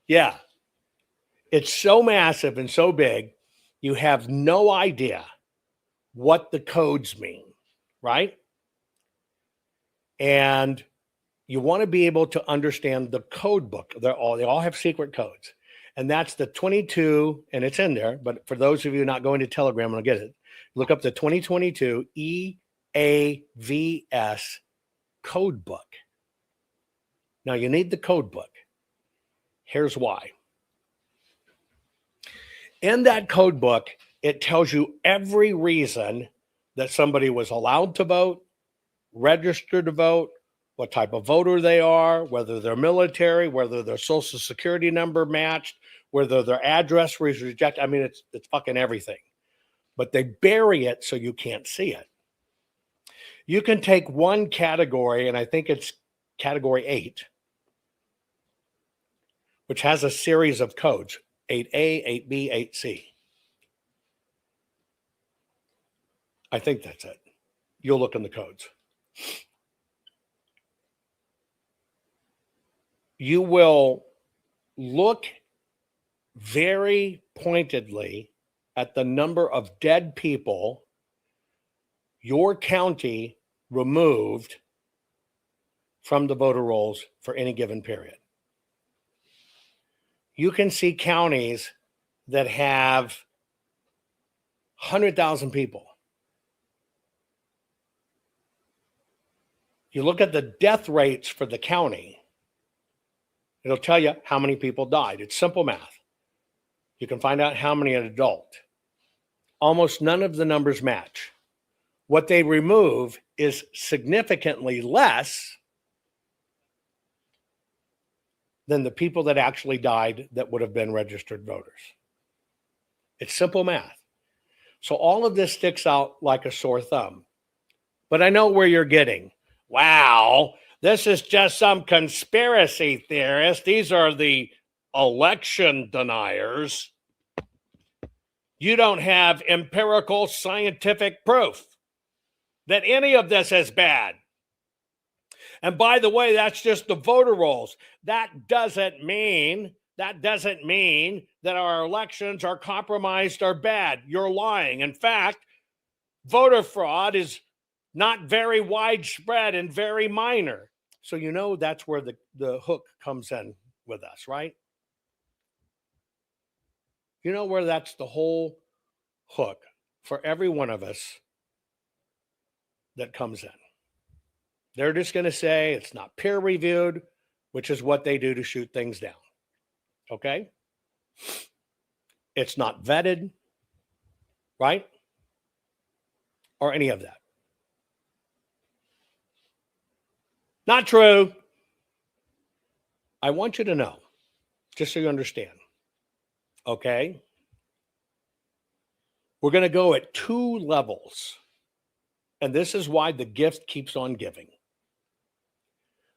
Yeah. It's so massive and so big, you have no idea what the codes mean, right? And you want to be able to understand the code book. They all have secret codes. And that's the 22, and it's in there. But for those of you not going to Telegram, I'll get it. Look up the 2022 EAVS code book. Now, you need the code book. Here's why. In that code book, it tells you every reason that somebody was allowed to vote, registered to vote, what type of voter they are, whether they're military, whether their social security number matched, whether their address was rejected. I mean, it's fucking everything. But they bury it so you can't see it. You can take one category, and I think it's category 8, which has a series of codes, 8A, 8B, 8C. I think that's it. You'll look in the codes. You will look very pointedly at the number of dead people your county removed from the voter rolls for any given period. You can see counties that have 100,000 people. You look at the death rates for the county, it'll tell you how many people died. It's simple math. You can find out how many an adult. Almost none of the numbers match. What they remove is significantly less than the people that actually died that would have been registered voters. It's simple math. So all of this sticks out like a sore thumb. But I know where you're getting. Wow, this is just some conspiracy theorist. These are the election deniers. You don't have empirical scientific proof that any of this is bad. And by the way, that's just the voter rolls. That doesn't mean that our elections are compromised or bad. You're lying. In fact, voter fraud is not very widespread and very minor. So you know that's where the hook comes in with us, right? You know where that's the whole hook for every one of us that comes in. They're just going to say it's not peer reviewed, which is what they do to shoot things down. Okay? It's not vetted, right? Or any of that. Not true. I want you to know, just so you understand. Okay? We're going to go at 2 levels. And this is why the gift keeps on giving.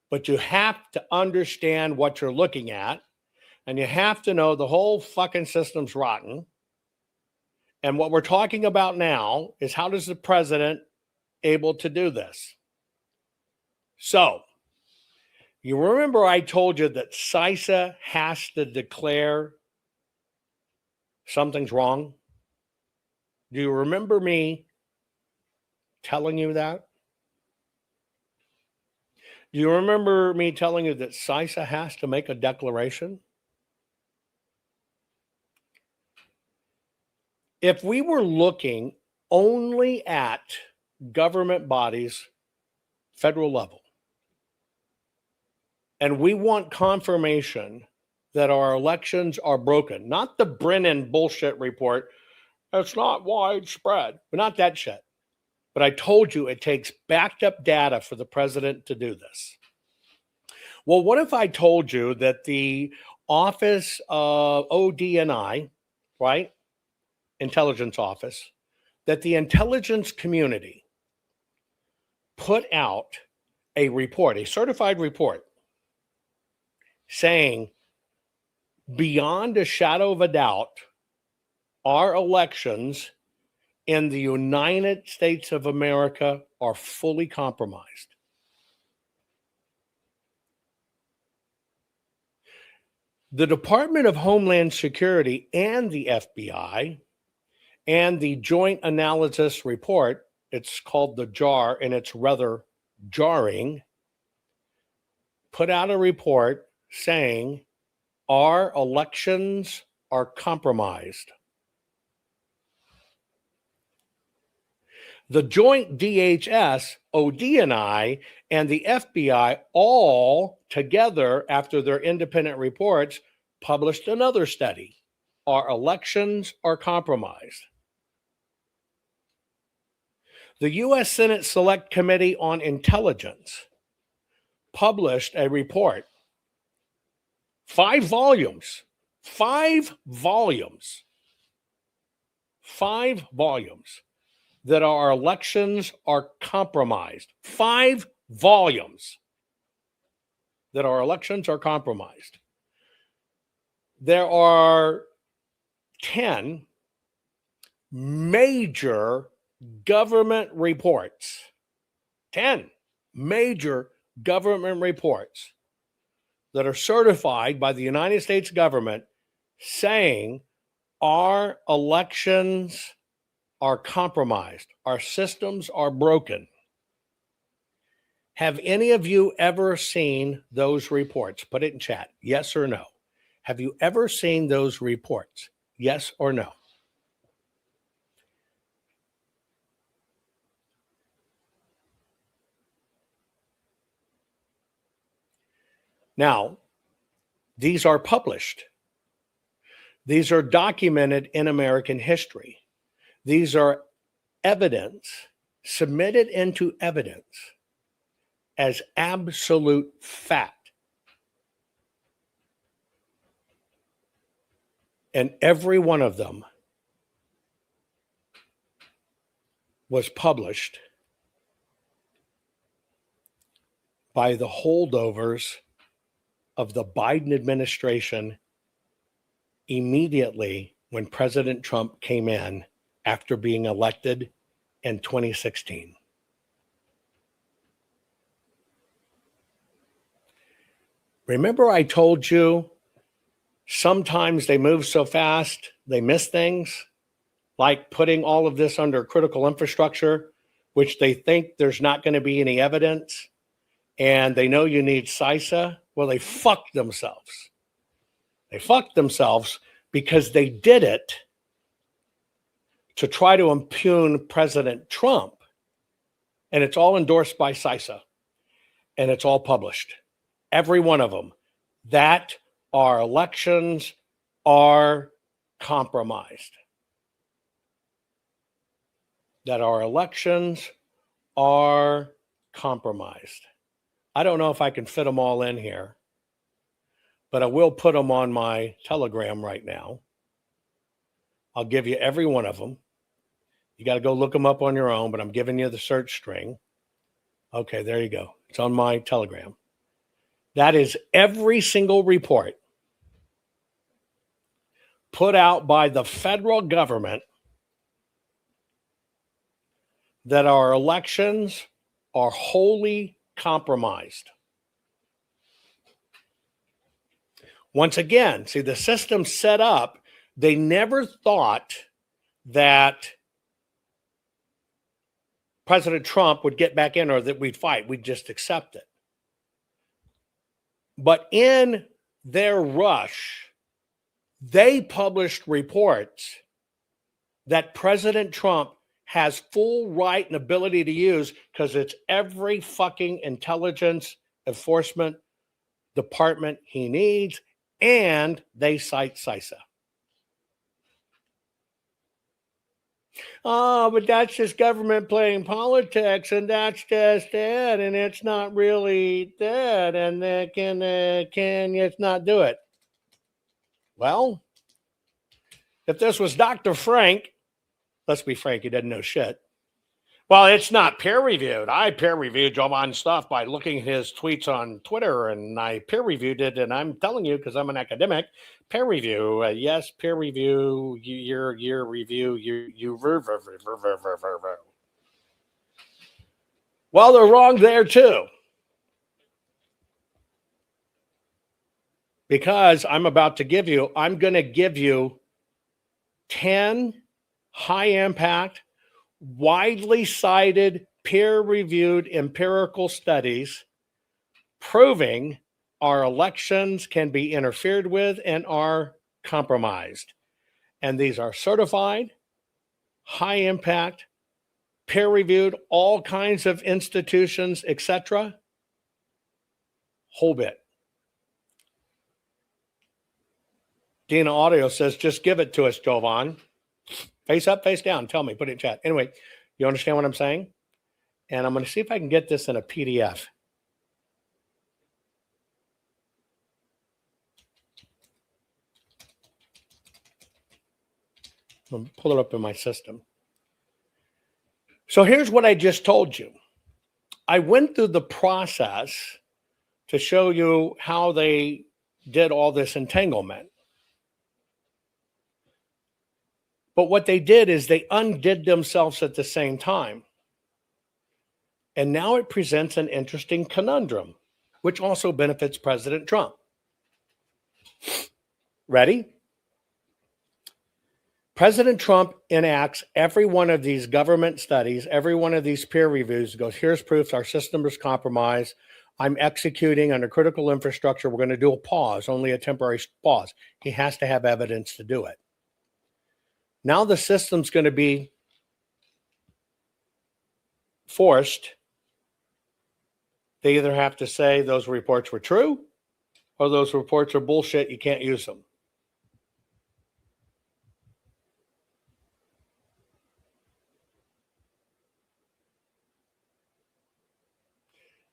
But you have to understand what you're looking at, and you have to know the whole fucking system's rotten. And what we're talking about now is how does the president able to do this? So, you remember I told you that CISA has to declare something's wrong? Do you remember me telling you that? Do you remember me telling you that CISA has to make a declaration? If we were looking only at government bodies, federal level, and we want confirmation that our elections are broken, not the Brennan bullshit report, it's not widespread, but not that shit. But I told you it takes backed up data for the president to do this. Well, what if I told you that the Office of ODNI, right? Intelligence Office, that the intelligence community put out a report, a certified report, saying beyond a shadow of a doubt, our elections in the United States of America are fully compromised. The Department of Homeland Security and the FBI and the Joint Analysis Report, it's called the JAR, and it's rather jarring, put out a report saying our elections are compromised. The joint DHS, ODNI, and the FBI all together, after their independent reports, published another study. Our elections are compromised. The U.S. Senate Select Committee on Intelligence published a report, 5 volumes, 5 volumes, that our elections are compromised. 5 volumes that our elections are compromised. There are 10 major government reports, 10 major government reports that are certified by the United States government saying our elections are compromised. Our systems are broken. Have any of you ever seen those reports? Put it in chat. Yes or no. Have you ever seen those reports? Yes or no? Now, these are published. These are documented in American history. These are evidence, submitted into evidence as absolute fact. And every one of them was published by the holdovers of the Biden administration immediately when President Trump came in after being elected in 2016. Remember I told you sometimes they move so fast, they miss things, like putting all of this under critical infrastructure, which they think there's not going to be any evidence, and they know you need CISA. Well, they fucked themselves. They fucked themselves because they did it to try to impugn President Trump. And it's all endorsed by CISA. And it's all published. Every one of them. That our elections are compromised. That our elections are compromised. I don't know if I can fit them all in here, but I will put them on my Telegram right now. I'll give you every one of them. You got to go look them up on your own, but I'm giving you the search string. Okay, there you go. It's on my Telegram. That is every single report put out by the federal government that our elections are wholly compromised. Once again, see, the system set up, they never thought that President Trump would get back in or that we'd fight. We'd just accept it. But in their rush, they published reports that President Trump has full right and ability to use because it's every fucking intelligence enforcement department he needs, and they cite CISA. Oh, but that's just government playing politics, and that's just it, and it's not really that, and they can just not do it. Well, if this was Dr. Frank, let's be frank, he doesn't know shit. Well, it's not peer-reviewed. I peer-reviewed Jovan stuff by looking at his tweets on Twitter, and I peer-reviewed it, and I'm telling you, because I'm an academic, peer review, yes, peer review, year review, you. Well, they're wrong there, too. because I'm going to give you 10 high impact, widely cited, peer-reviewed empirical studies proving our elections can be interfered with and are compromised. And these are certified, high impact, peer-reviewed, all kinds of institutions, etc. Whole bit. Dina Audio says, just give it to us, Jovan. Face up, face down. Tell me, put it in chat. Anyway, you understand what I'm saying? And I'm going to see if I can get this in a PDF. I'm going to pull it up in my system. So here's what I just told you. I went through the process to show you how they did all this entanglement. But what they did is they undid themselves at the same time. And now it presents an interesting conundrum, which also benefits President Trump. Ready? President Trump enacts every one of these government studies, every one of these peer reviews, goes, here's proofs our system is compromised. I'm executing under critical infrastructure. We're going to do a pause, only a temporary pause. He has to have evidence to do it. Now the system's going to be forced. They either have to say those reports were true or those reports are bullshit. You can't use them.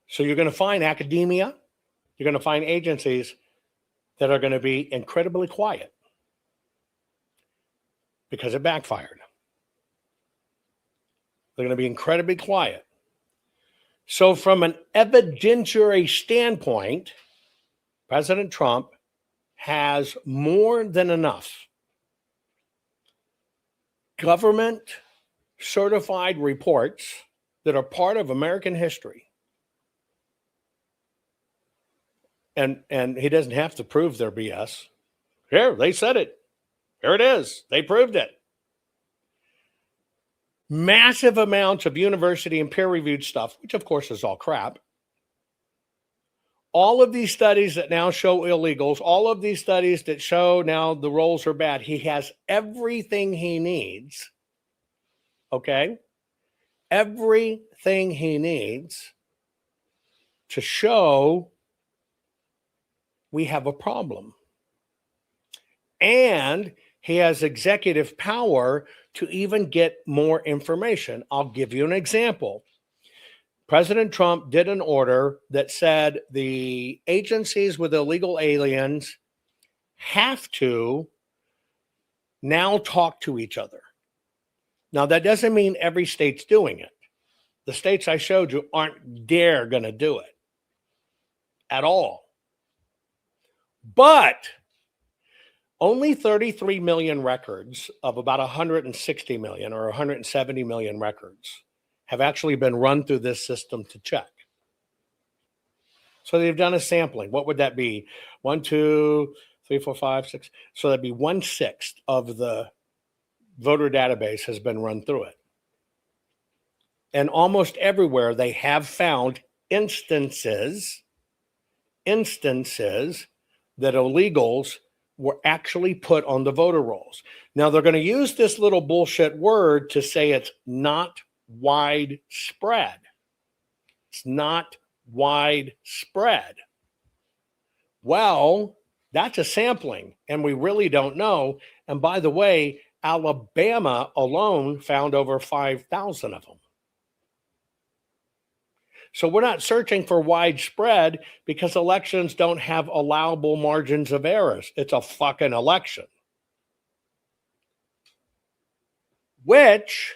So you're going to find academia, you're going to find agencies that are going to be incredibly quiet because it backfired. They're going to be incredibly quiet. So from an evidentiary standpoint, President Trump has more than enough government certified reports that are part of American history. And he doesn't have to prove their BS. Here, they said it. Here it is. They proved it. Massive amounts of university and peer-reviewed stuff, which of course is all crap. All of these studies that now show illegals, all of these studies that show now the rolls are bad, he has everything he needs, okay? Everything he needs to show we have a problem. And he has executive power to even get more information. I'll give you an example. President Trump did an order that said the agencies with illegal aliens have to now talk to each other. Now, that doesn't mean every state's doing it. The states I showed you aren't going to do it at all. But only 33 million records of about 160 million or 170 million records have actually been run through this system to check. So they've done a sampling. What would that be? 1, 2, 3, 4, 5, 6. So that'd be 1/6 of the voter database has been run through it. And almost everywhere they have found instances that illegals were actually put on the voter rolls. Now they're going to use this little bullshit word to say it's not widespread. It's not widespread. Well, that's a sampling, and we really don't know. And by the way, Alabama alone found over 5,000 of them. So we're not searching for widespread because elections don't have allowable margins of errors. It's a fucking election. Which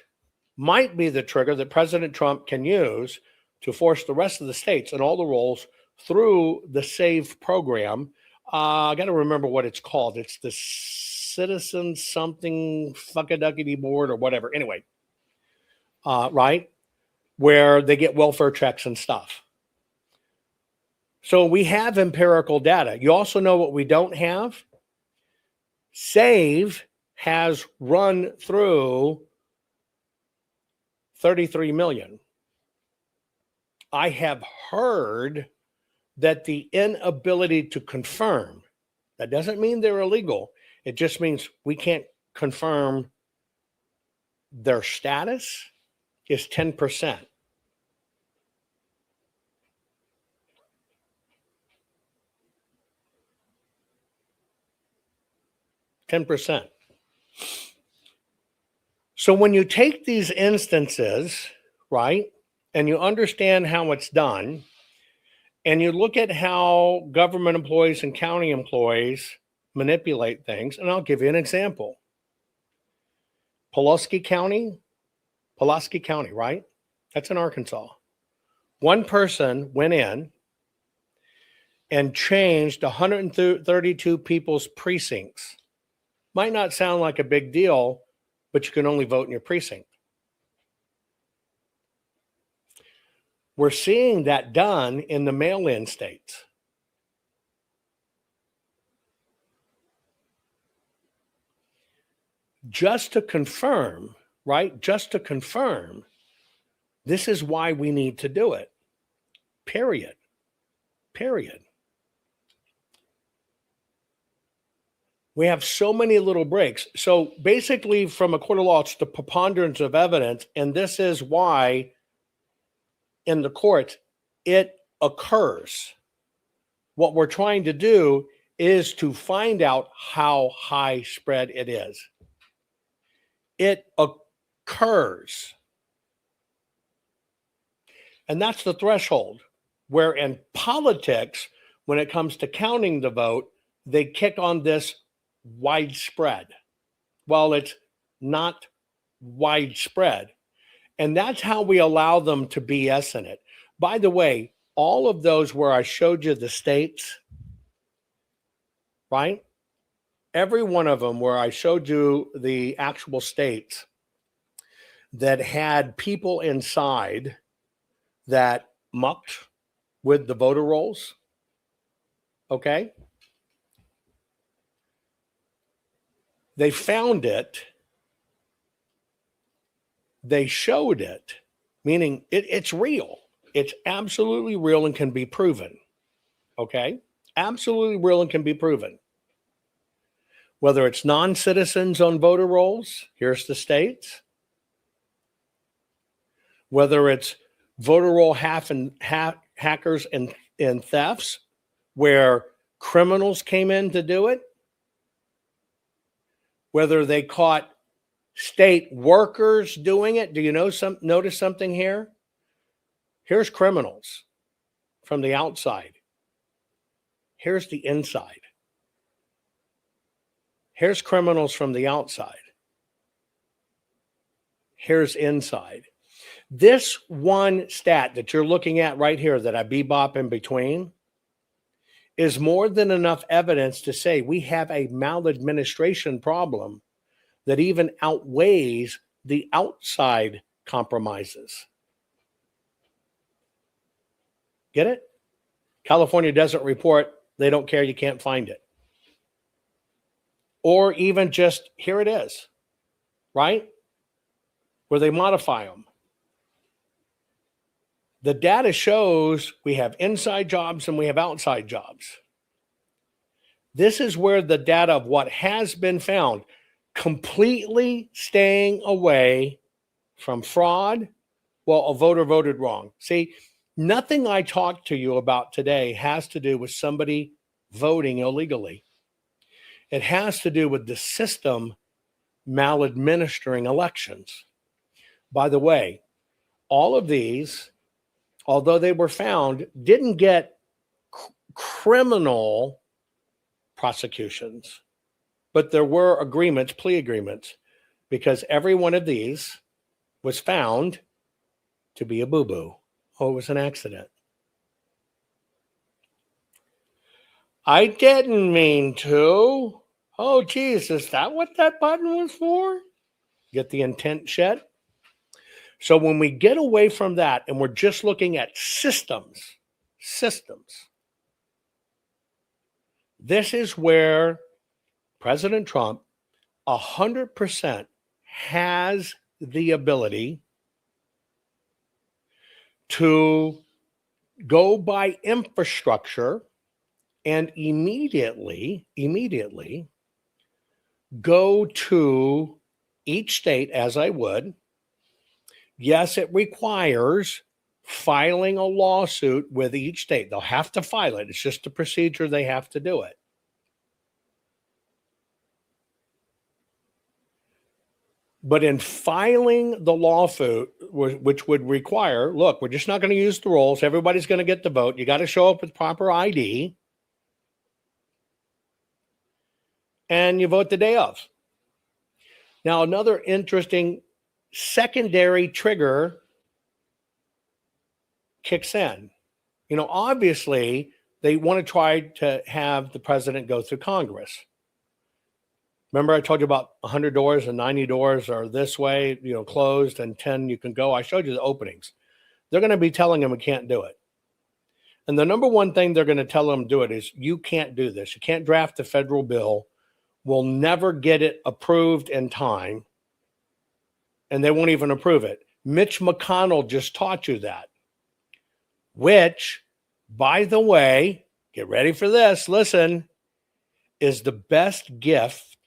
might be the trigger that President Trump can use to force the rest of the states and all the rolls through the SAVE program. I got to remember what it's called. It's the Citizen Something Fuckaduckity Board or whatever. Anyway, right? Where they get welfare checks and stuff. So we have empirical data. You also know what we don't have? SAVE has run through 33 million. I have heard that the inability to confirm, that doesn't mean they're illegal. It just means we can't confirm their status, is 10%. So when you take these instances, right, and you understand how it's done, and you look at how government employees and county employees manipulate things, and I'll give you an example. Pulaski County, right? That's in Arkansas. One person went in and changed 132 people's precincts. Might not sound like a big deal, but you can only vote in your precinct. We're seeing that done in the mail-in states. Just to confirm, right? Just to confirm, this is why we need to do it. Period. We have so many little breaks. So basically, from a court of law, it's the preponderance of evidence, and this is why in the court it occurs. What we're trying to do is to find out how high spread it is. It occurs. And that's the threshold where in politics, when it comes to counting the vote, they kick on this widespread. Well, it's not widespread. And that's how we allow them to BS in it. By the way, all of those where I showed you the states, right? Every one of them where I showed you the actual states that had people inside that mucked with the voter rolls, okay? They found it. They showed it, meaning it's real. It's absolutely real and can be proven, okay? Absolutely real and can be proven. Whether it's non-citizens on voter rolls, here's the states. Whether it's voter roll hackers and thefts, where criminals came in to do it. Whether they caught state workers doing it. Do you notice something here? Here's criminals from the outside. Here's the inside. Here's criminals from the outside. Here's inside. This one stat that you're looking at right here that I bebop in between is more than enough evidence to say we have a maladministration problem that even outweighs the outside compromises. Get it? California doesn't report, they don't care, you can't find it. Or even just, here it is, right? Where they modify them. The data shows we have inside jobs and we have outside jobs. This is where the data of what has been found, completely staying away from fraud. Well, a voter voted wrong. See, nothing I talked to you about today has to do with somebody voting illegally. It has to do with the system maladministering elections. By the way, all of these, although they were found, didn't get criminal prosecutions, but there were agreements, plea agreements, because every one of these was found to be a boo-boo. Oh, it was an accident. I didn't mean to. Oh, geez, is that what that button was for? Get the intent shed? So when we get away from that and we're just looking at systems, This is where President Trump 100% has the ability to go by infrastructure and immediately go to each state, as I would. Yes, it requires filing a lawsuit with each state. They'll have to file it. It's just a procedure. They have to do it. But in filing the lawsuit, which would require, look, we're just not going to use the rolls. Everybody's going to get the vote. You got to show up with proper ID. And you vote the day of. Now, another interesting secondary trigger kicks in. You know, obviously, they want to try to have the president go through Congress. Remember I told you about 100 doors and 90 doors are this way, you know, closed, and 10 you can go. I showed you the openings. They're going to be telling him we can't do it. And the number one thing they're going to tell him to do it is, you can't do this. You can't draft a federal bill. We'll never get it approved in time. And they won't even approve it. Mitch McConnell just taught you that. Which, by the way, get ready for this, listen, is the best gift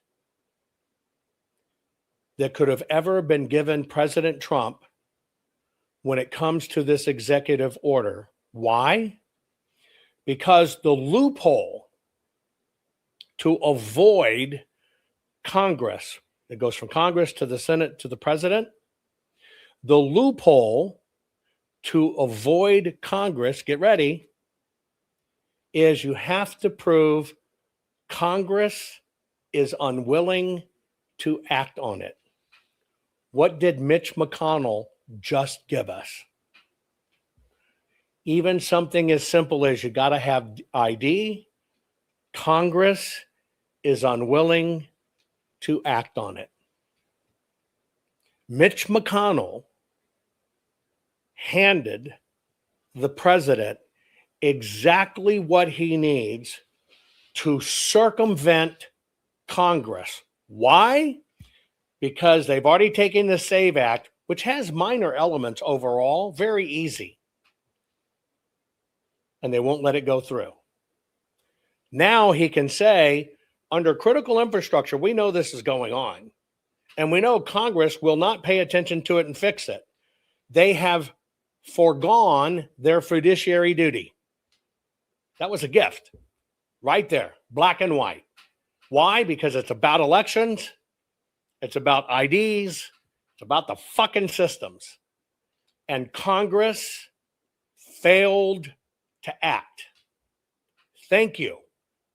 that could have ever been given President Trump when it comes to this executive order. Why? Because the loophole to avoid Congress, it goes from Congress to the Senate to the president, the loophole to avoid Congress, get ready, is you have to prove Congress is unwilling to act on it. What did Mitch McConnell just give us? Even something as simple as you got to have ID, Congress is unwilling to act on it. Mitch McConnell handed the president exactly what he needs to circumvent Congress. Why? Because they've already taken the SAVE Act, which has minor elements overall, very easy. And they won't let it go through. Now he can say, under critical infrastructure, we know this is going on. And we know Congress will not pay attention to it and fix it. They have foregone their fiduciary duty. That was a gift. Right there, black and white. Why? Because it's about elections. It's about IDs. It's about the fucking systems. And Congress failed to act. Thank you,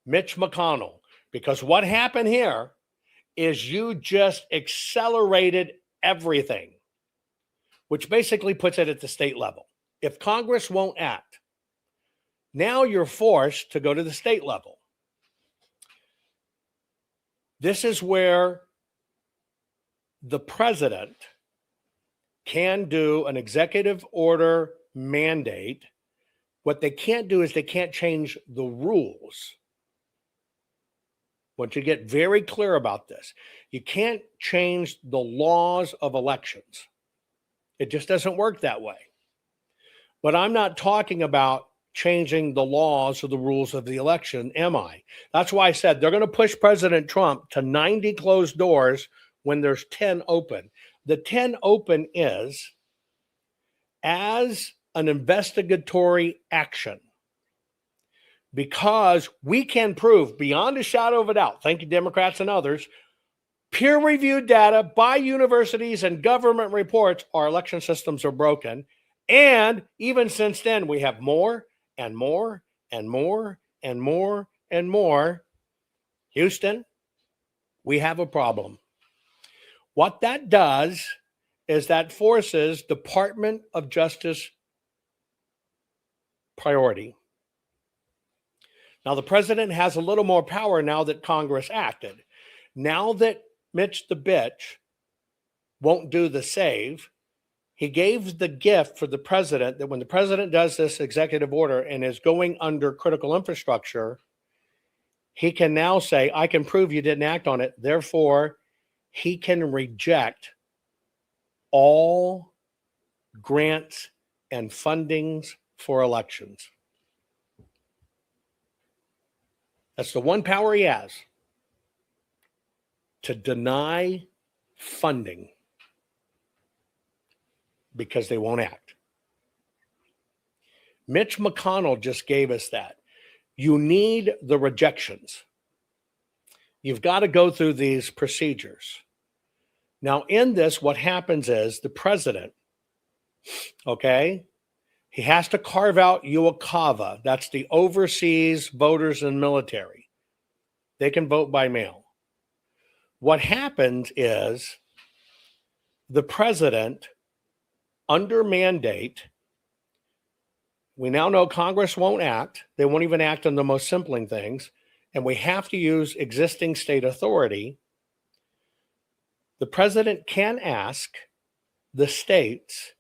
Mitch McConnell. Because what happened here is you just accelerated everything, which basically puts it at the state level. If Congress won't act, now you're forced to go to the state level. This is where the president can do an executive order mandate. What they can't do is they can't change the rules. I want you to get very clear about this. You can't change the laws of elections. It just doesn't work that way. But I'm not talking about changing the laws or the rules of the election, am I? That's why I said they're going to push President Trump to 90 closed doors when there's 10 open. The 10 open is as an investigatory action, because we can prove beyond a shadow of a doubt, thank you, Democrats and others, peer-reviewed data by universities and government reports, our election systems are broken. And even since then, we have more and more and more and more and more. Houston, we have a problem. What that does is that forces Department of Justice priority. Now, the president has a little more power now that Congress acted. Now that Mitch the bitch won't do the save, he gave the gift for the president that when the president does this executive order and is going under critical infrastructure, he can now say, I can prove you didn't act on it. Therefore, he can reject all grants and fundings for elections. That's the one power he has, to deny funding because they won't act. Mitch McConnell just gave us that. You need the rejections. You've got to go through these procedures. Now, in this, what happens is the president, okay, he has to carve out UOCAVA. That's the overseas voters and military. They can vote by mail. What happens is the president, under mandate, we now know Congress won't act. They won't even act on the most simpling things. And we have to use existing state authority. The president can ask the states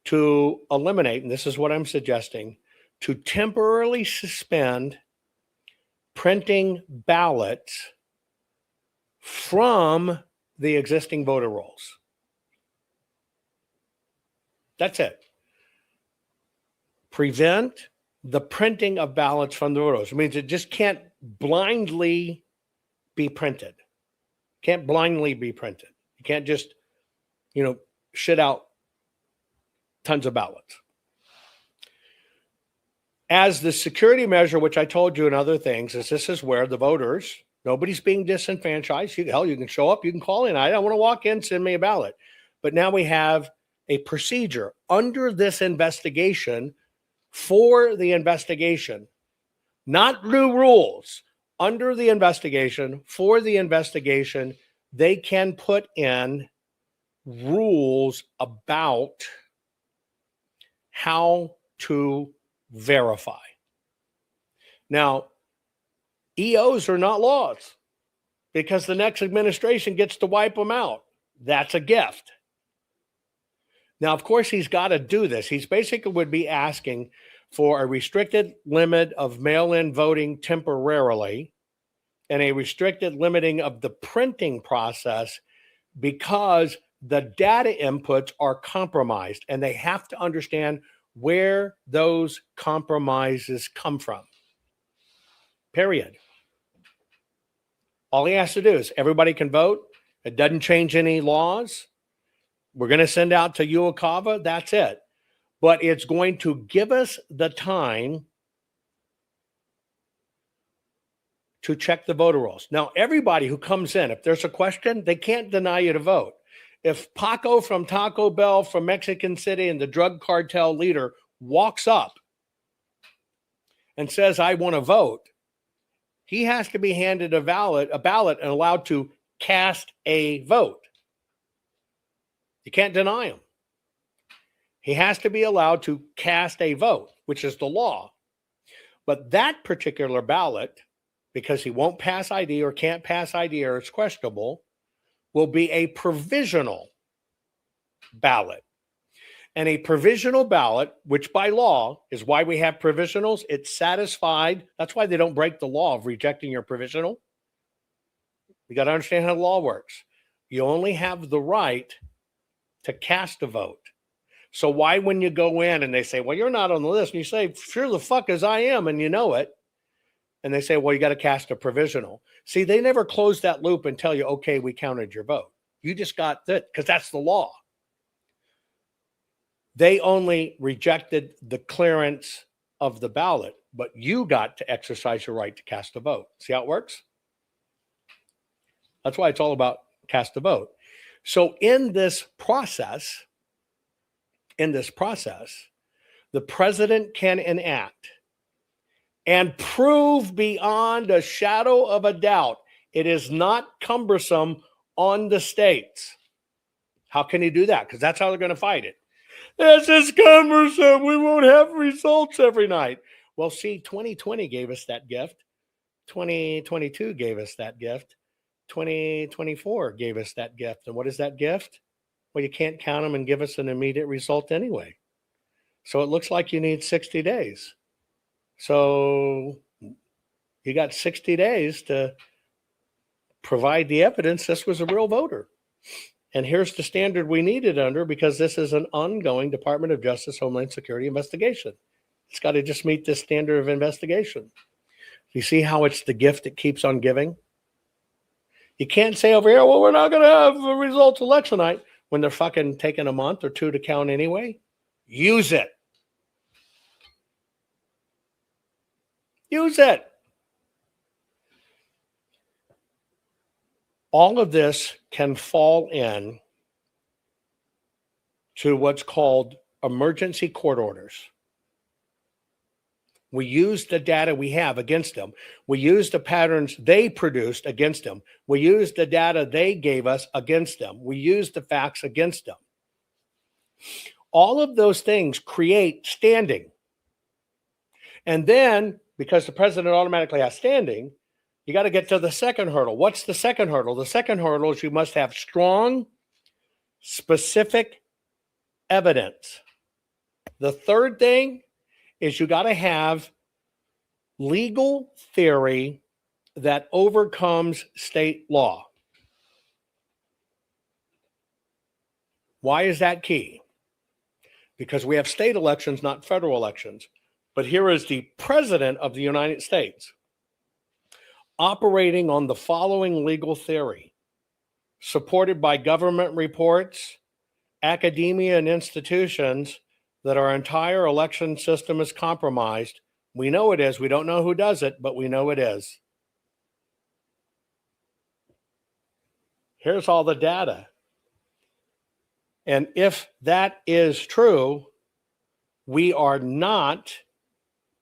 to eliminate, and this is what I'm suggesting, to temporarily suspend printing ballots from the existing voter rolls. That's it. Prevent the printing of ballots from the voter rolls. It means it just can't blindly be printed. Can't blindly be printed. You can't just, shit out tons of ballots. As the security measure, which I told you in other things, is this is where the voters, nobody's being disenfranchised. You can show up, you can call in. I don't want to walk in, send me a ballot. But now we have a procedure under this investigation for the investigation, not new rules. Under the investigation, for the investigation, they can put in rules about how to verify. Now, EOs are not laws because the next administration gets to wipe them out. That's a gift. Now, of course, he's got to do this. He's basically would be asking for a restricted limit of mail-in voting temporarily and a restricted limiting of the printing process because the data inputs are compromised and they have to understand where those compromises come from. Period. All he has to do is everybody can vote. It doesn't change any laws. We're going to send out to UOCAVA. That's it. But it's going to give us the time to check the voter rolls. Now, everybody who comes in, if there's a question, they can't deny you to vote. If Paco from Taco Bell from Mexican City and the drug cartel leader walks up and says, I want to vote, he has to be handed a ballot and allowed to cast a vote. You can't deny him. He has to be allowed to cast a vote, which is the law. But that particular ballot, because he won't pass ID or can't pass ID or it's questionable, will be a provisional ballot. And a provisional ballot, which by law is why we have provisionals, it's satisfied. That's why they don't break the law of rejecting your provisional. You got to understand how the law works. You only have the right to cast a vote. So why when you go in and they say, well, you're not on the list, and you say, sure the fuck as I am, and you know it, and they say, well, you got to cast a provisional. See, they never close that loop and tell you, okay, we counted your vote. You just got that because that's the law. They only rejected the clearance of the ballot, but you got to exercise your right to cast a vote. See how it works? That's why it's all about cast a vote. So in this process, the president can enact and prove beyond a shadow of a doubt it is not cumbersome on the states. How can he do that? Because that's how they're going to fight it. This is cumbersome. We won't have results every night. Well, see, 2020 gave us that gift. 2022 gave us that gift. 2024 gave us that gift. And what is that gift? Well, you can't count them and give us an immediate result anyway. So it looks like you need 60 days. So You got 60 days to provide the evidence this was a real voter. And here's the standard we need it under, because this is an ongoing Department of Justice, Homeland Security investigation. It's got to just meet this standard of investigation. You see how it's the gift that keeps on giving? You can't say over here, well, we're not going to have a results election night when they're fucking taking a month or two to count anyway. Use it. Use it. All of this can fall in to what's called emergency court orders. We use the data we have against them. We use the patterns they produced against them. We use the data they gave us against them. We use the facts against them. All of those things create standing. And then, because the president automatically has standing, you got to get to the second hurdle. What's the second hurdle? The second hurdle is you must have strong, specific evidence. The third thing is you got to have legal theory that overcomes state law. Why is that key? Because we have state elections, not federal elections. But here is the President of the United States operating on the following legal theory, supported by government reports, academia, and institutions, that our entire election system is compromised. We know it is. We don't know who does it, but we know it is. Here's all the data. And if that is true, we are not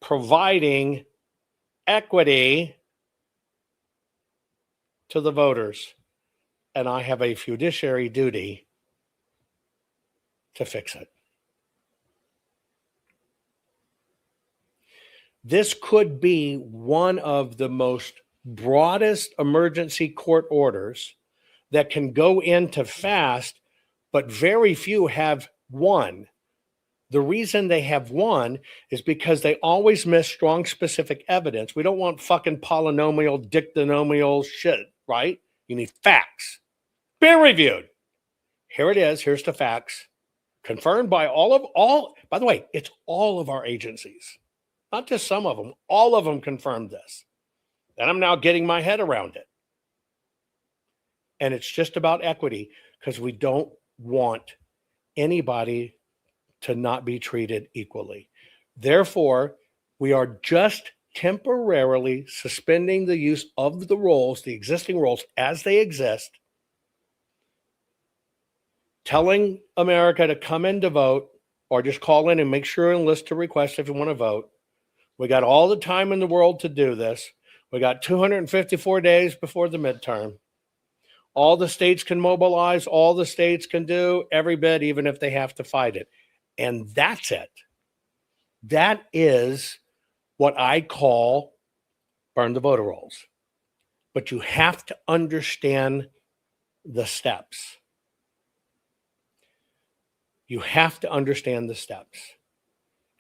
providing equity to the voters. And I have a fiduciary duty to fix it. This could be one of the most broadest emergency court orders that can go into fast, but very few have won. The reason they have won is because they always miss strong specific evidence. We don't want fucking polynomial, dictynomial shit, right? You need facts. Peer reviewed. Here it is. Here's the facts. Confirmed by by the way, it's all of our agencies. Not just some of them. All of them confirmed this. And I'm now getting my head around it. And it's just about equity, because we don't want anybody to not be treated equally. Therefore, we are just temporarily suspending the use of the rolls, the existing rolls as they exist, telling America to come in to vote, or just call in and make sure and list to request if you want to vote. We got all the time in the world to do this. We got 254 days before the midterm. All the states can mobilize. All the states can do every bit, even if they have to fight it. And that's it. That is what I call burn the voter rolls. But you have to understand the steps. You have to understand the steps.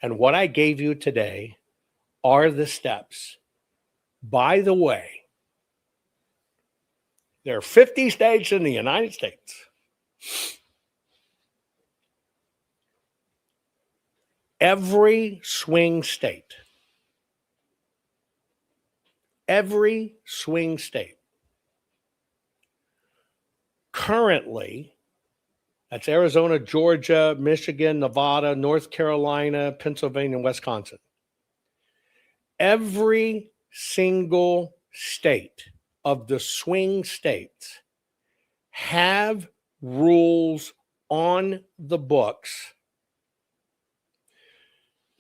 And what I gave you today are the steps. By the way, there are 50 states in the United States. Every swing state currently, that's Arizona, Georgia, Michigan, Nevada, North Carolina, Pennsylvania, and Wisconsin. Every single state of the swing states have rules on the books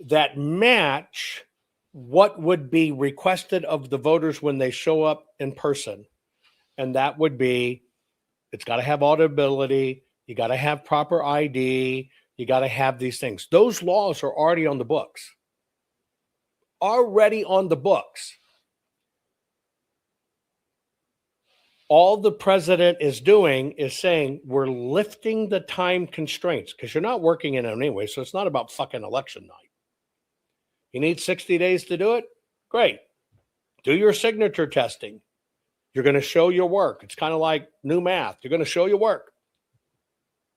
that match what would be requested of the voters when they show up in person. And that would be, it's got to have auditability, you got to have proper ID, you got to have these things. Those laws are already on the books. Already on the books. All the president is doing is saying we're lifting the time constraints, because you're not working in it anyway, so it's not about fucking election night. You need 60 days to do it? Great. Do your signature testing. You're going to show your work. It's kind of like new math. You're going to show your work.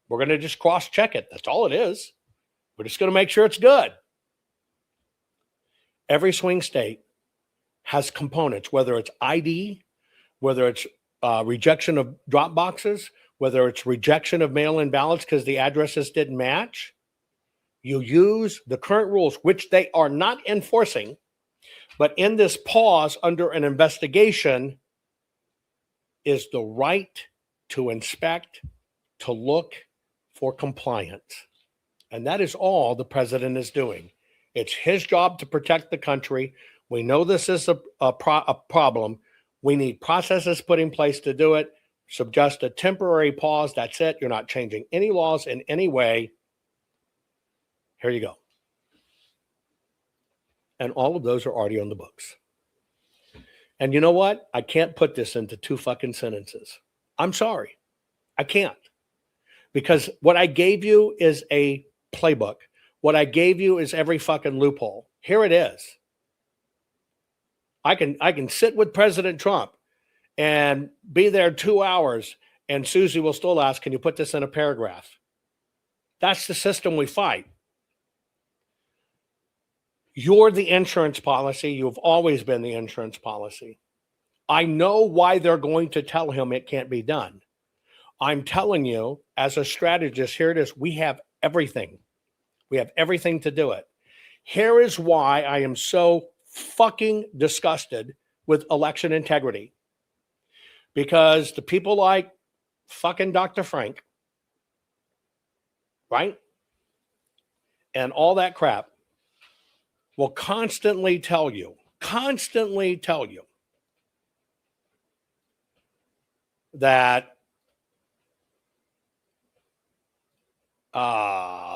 We're going to just cross-check it. That's all it is. We're just going to make sure it's good. Every swing state has components, whether it's ID, whether it's rejection of drop boxes, whether it's rejection of mail-in ballots because the addresses didn't match. You use the current rules, which they are not enforcing, but in this pause under an investigation is the right to inspect, to look for compliance. And that is all the president is doing. It's his job to protect the country. We know this is a problem. We need processes put in place to do it. Suggest a temporary pause. That's it. You're not changing any laws in any way. Here you go. And all of those are already on the books. And you know what? I can't put this into 2 fucking sentences. I'm sorry. I can't. Because what I gave you is a playbook. What I gave you is every fucking loophole. Here it is. I can sit with President Trump and be there 2 hours, and Susie will still ask, can you put this in a paragraph? That's the system we fight. You're the insurance policy. You've always been the insurance policy. I know why they're going to tell him it can't be done. I'm telling you, as a strategist, here it is. We have everything. We have everything to do it. Here is why I am so fucking disgusted with election integrity. Because the people like fucking Dr. Frank, right? And all that crap will constantly tell you that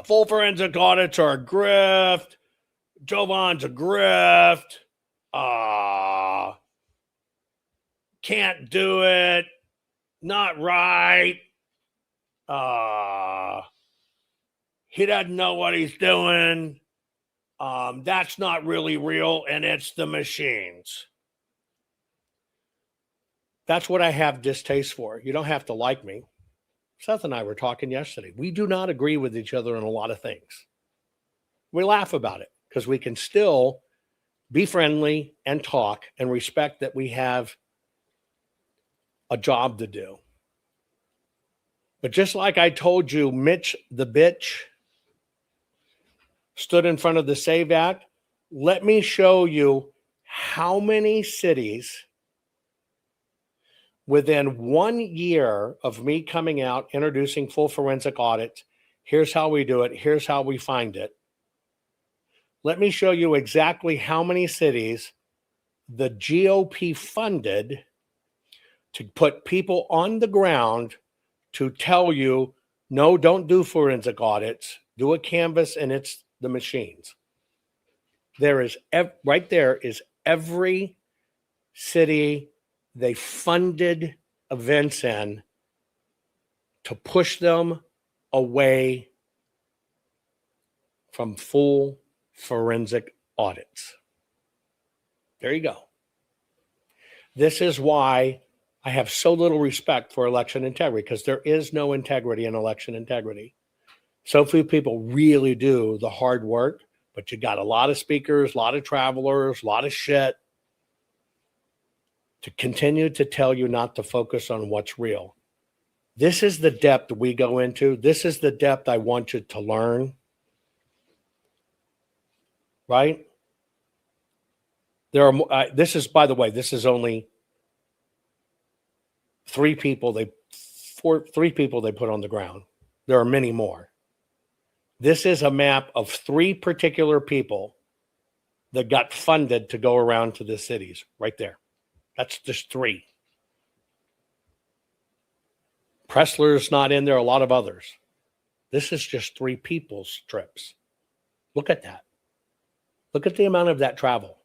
full forensic audits are a grift, Jovan's a grift, can't do it, not right, he doesn't know what he's doing, that's not really real, and it's the machines. That's what I have distaste for. You don't have to like me. Seth and I were talking yesterday. We do not agree with each other on a lot of things. We laugh about it because we can still be friendly and talk and respect that we have a job to do. But just like I told you, Mitch the bitch stood in front of the SAVE Act, let me show you how many cities within 1 year of me coming out, introducing full forensic audits, here's how we do it, here's how we find it. Let me show you exactly how many cities the GOP funded to put people on the ground to tell you, no, don't do forensic audits, do a canvas and it's the machines. There is, right there is every city they funded events in to push them away from full forensic audits. There you go. This is why I have so little respect for election integrity, because there is no integrity in election integrity. So few people really do the hard work, but you got a lot of speakers, a lot of travelers, a lot of shit to continue to tell you not to focus on what's real. This is the depth we go into. This is the depth I want you to learn. Right? There are. This is, by the way, this is only three people they put on the ground. There are many more. This is a map of 3 particular people that got funded to go around to the cities right there. That's just 3. Pressler's not in there, a lot of others. This is just 3 people's trips. Look at that. Look at the amount of that travel.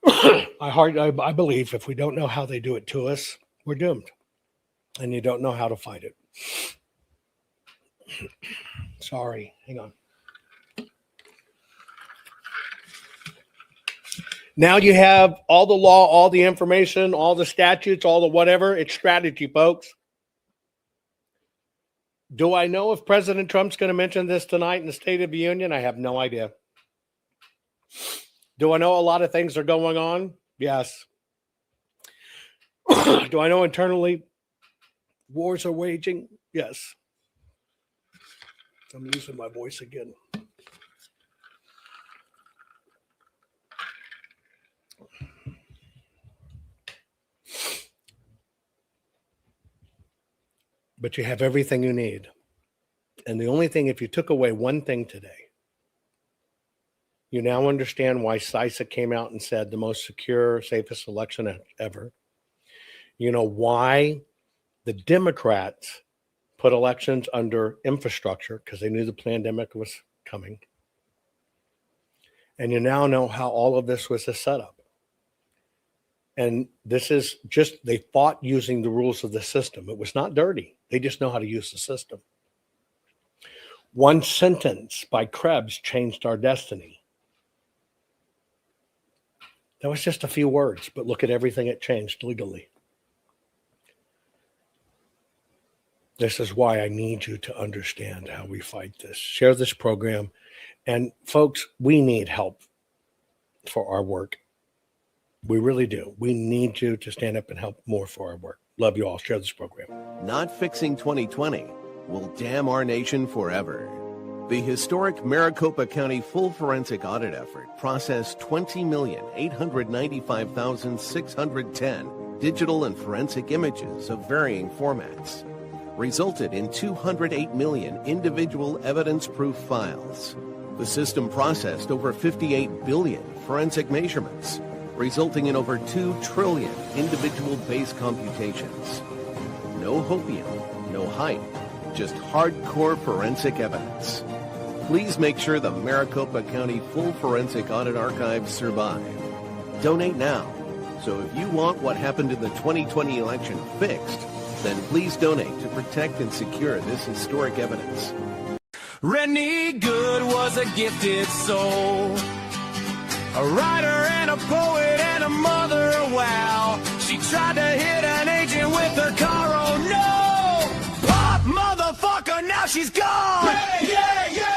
I believe if we don't know how they do it to us, we're doomed. And you don't know how to fight it. Sorry, hang on. Now you have all the law, all the information, all the statutes, all the whatever. It's strategy, folks. Do I know if President Trump's going to mention this tonight in the State of the Union? I have no idea. Do I know a lot of things are going on? Yes. Do I know internally wars are waging? Yes. I'm losing my voice again. But you have everything you need. And the only thing, if you took away one thing today, you now understand why CISA came out and said the most secure, safest election ever. You know why the Democrats put elections under infrastructure, because they knew the pandemic was coming. And you now know how all of this was a setup. And this is just, they fought using the rules of the system. It was not dirty. They just know how to use the system. One sentence by Krebs changed our destiny. That was just a few words, but look at everything it changed legally. This is why I need you to understand how we fight this. Share this program. And folks, we need help for our work. We really do. We need you to stand up and help more for our work. Love you all. Share this program.
Not fixing 2020 will damn our nation forever. The historic Maricopa County full forensic audit effort processed 20,895,610 digital and forensic images of varying formats, resulted in 208 million individual evidence-proof files. The system processed over 58 billion forensic measurements, resulting in over 2 trillion individual base computations. No hopium, no hype, just hardcore forensic evidence. Please make sure the Maricopa County Full Forensic Audit Archives survive. Donate now. So if you want what happened in the 2020 election fixed, then please donate to protect and secure this historic evidence.
Rennie Good was a gifted soul, a writer and a poet and a mother, wow. She tried to hit an agent with her car, oh no! Pop, motherfucker, now she's gone! Yeah, yeah, yeah!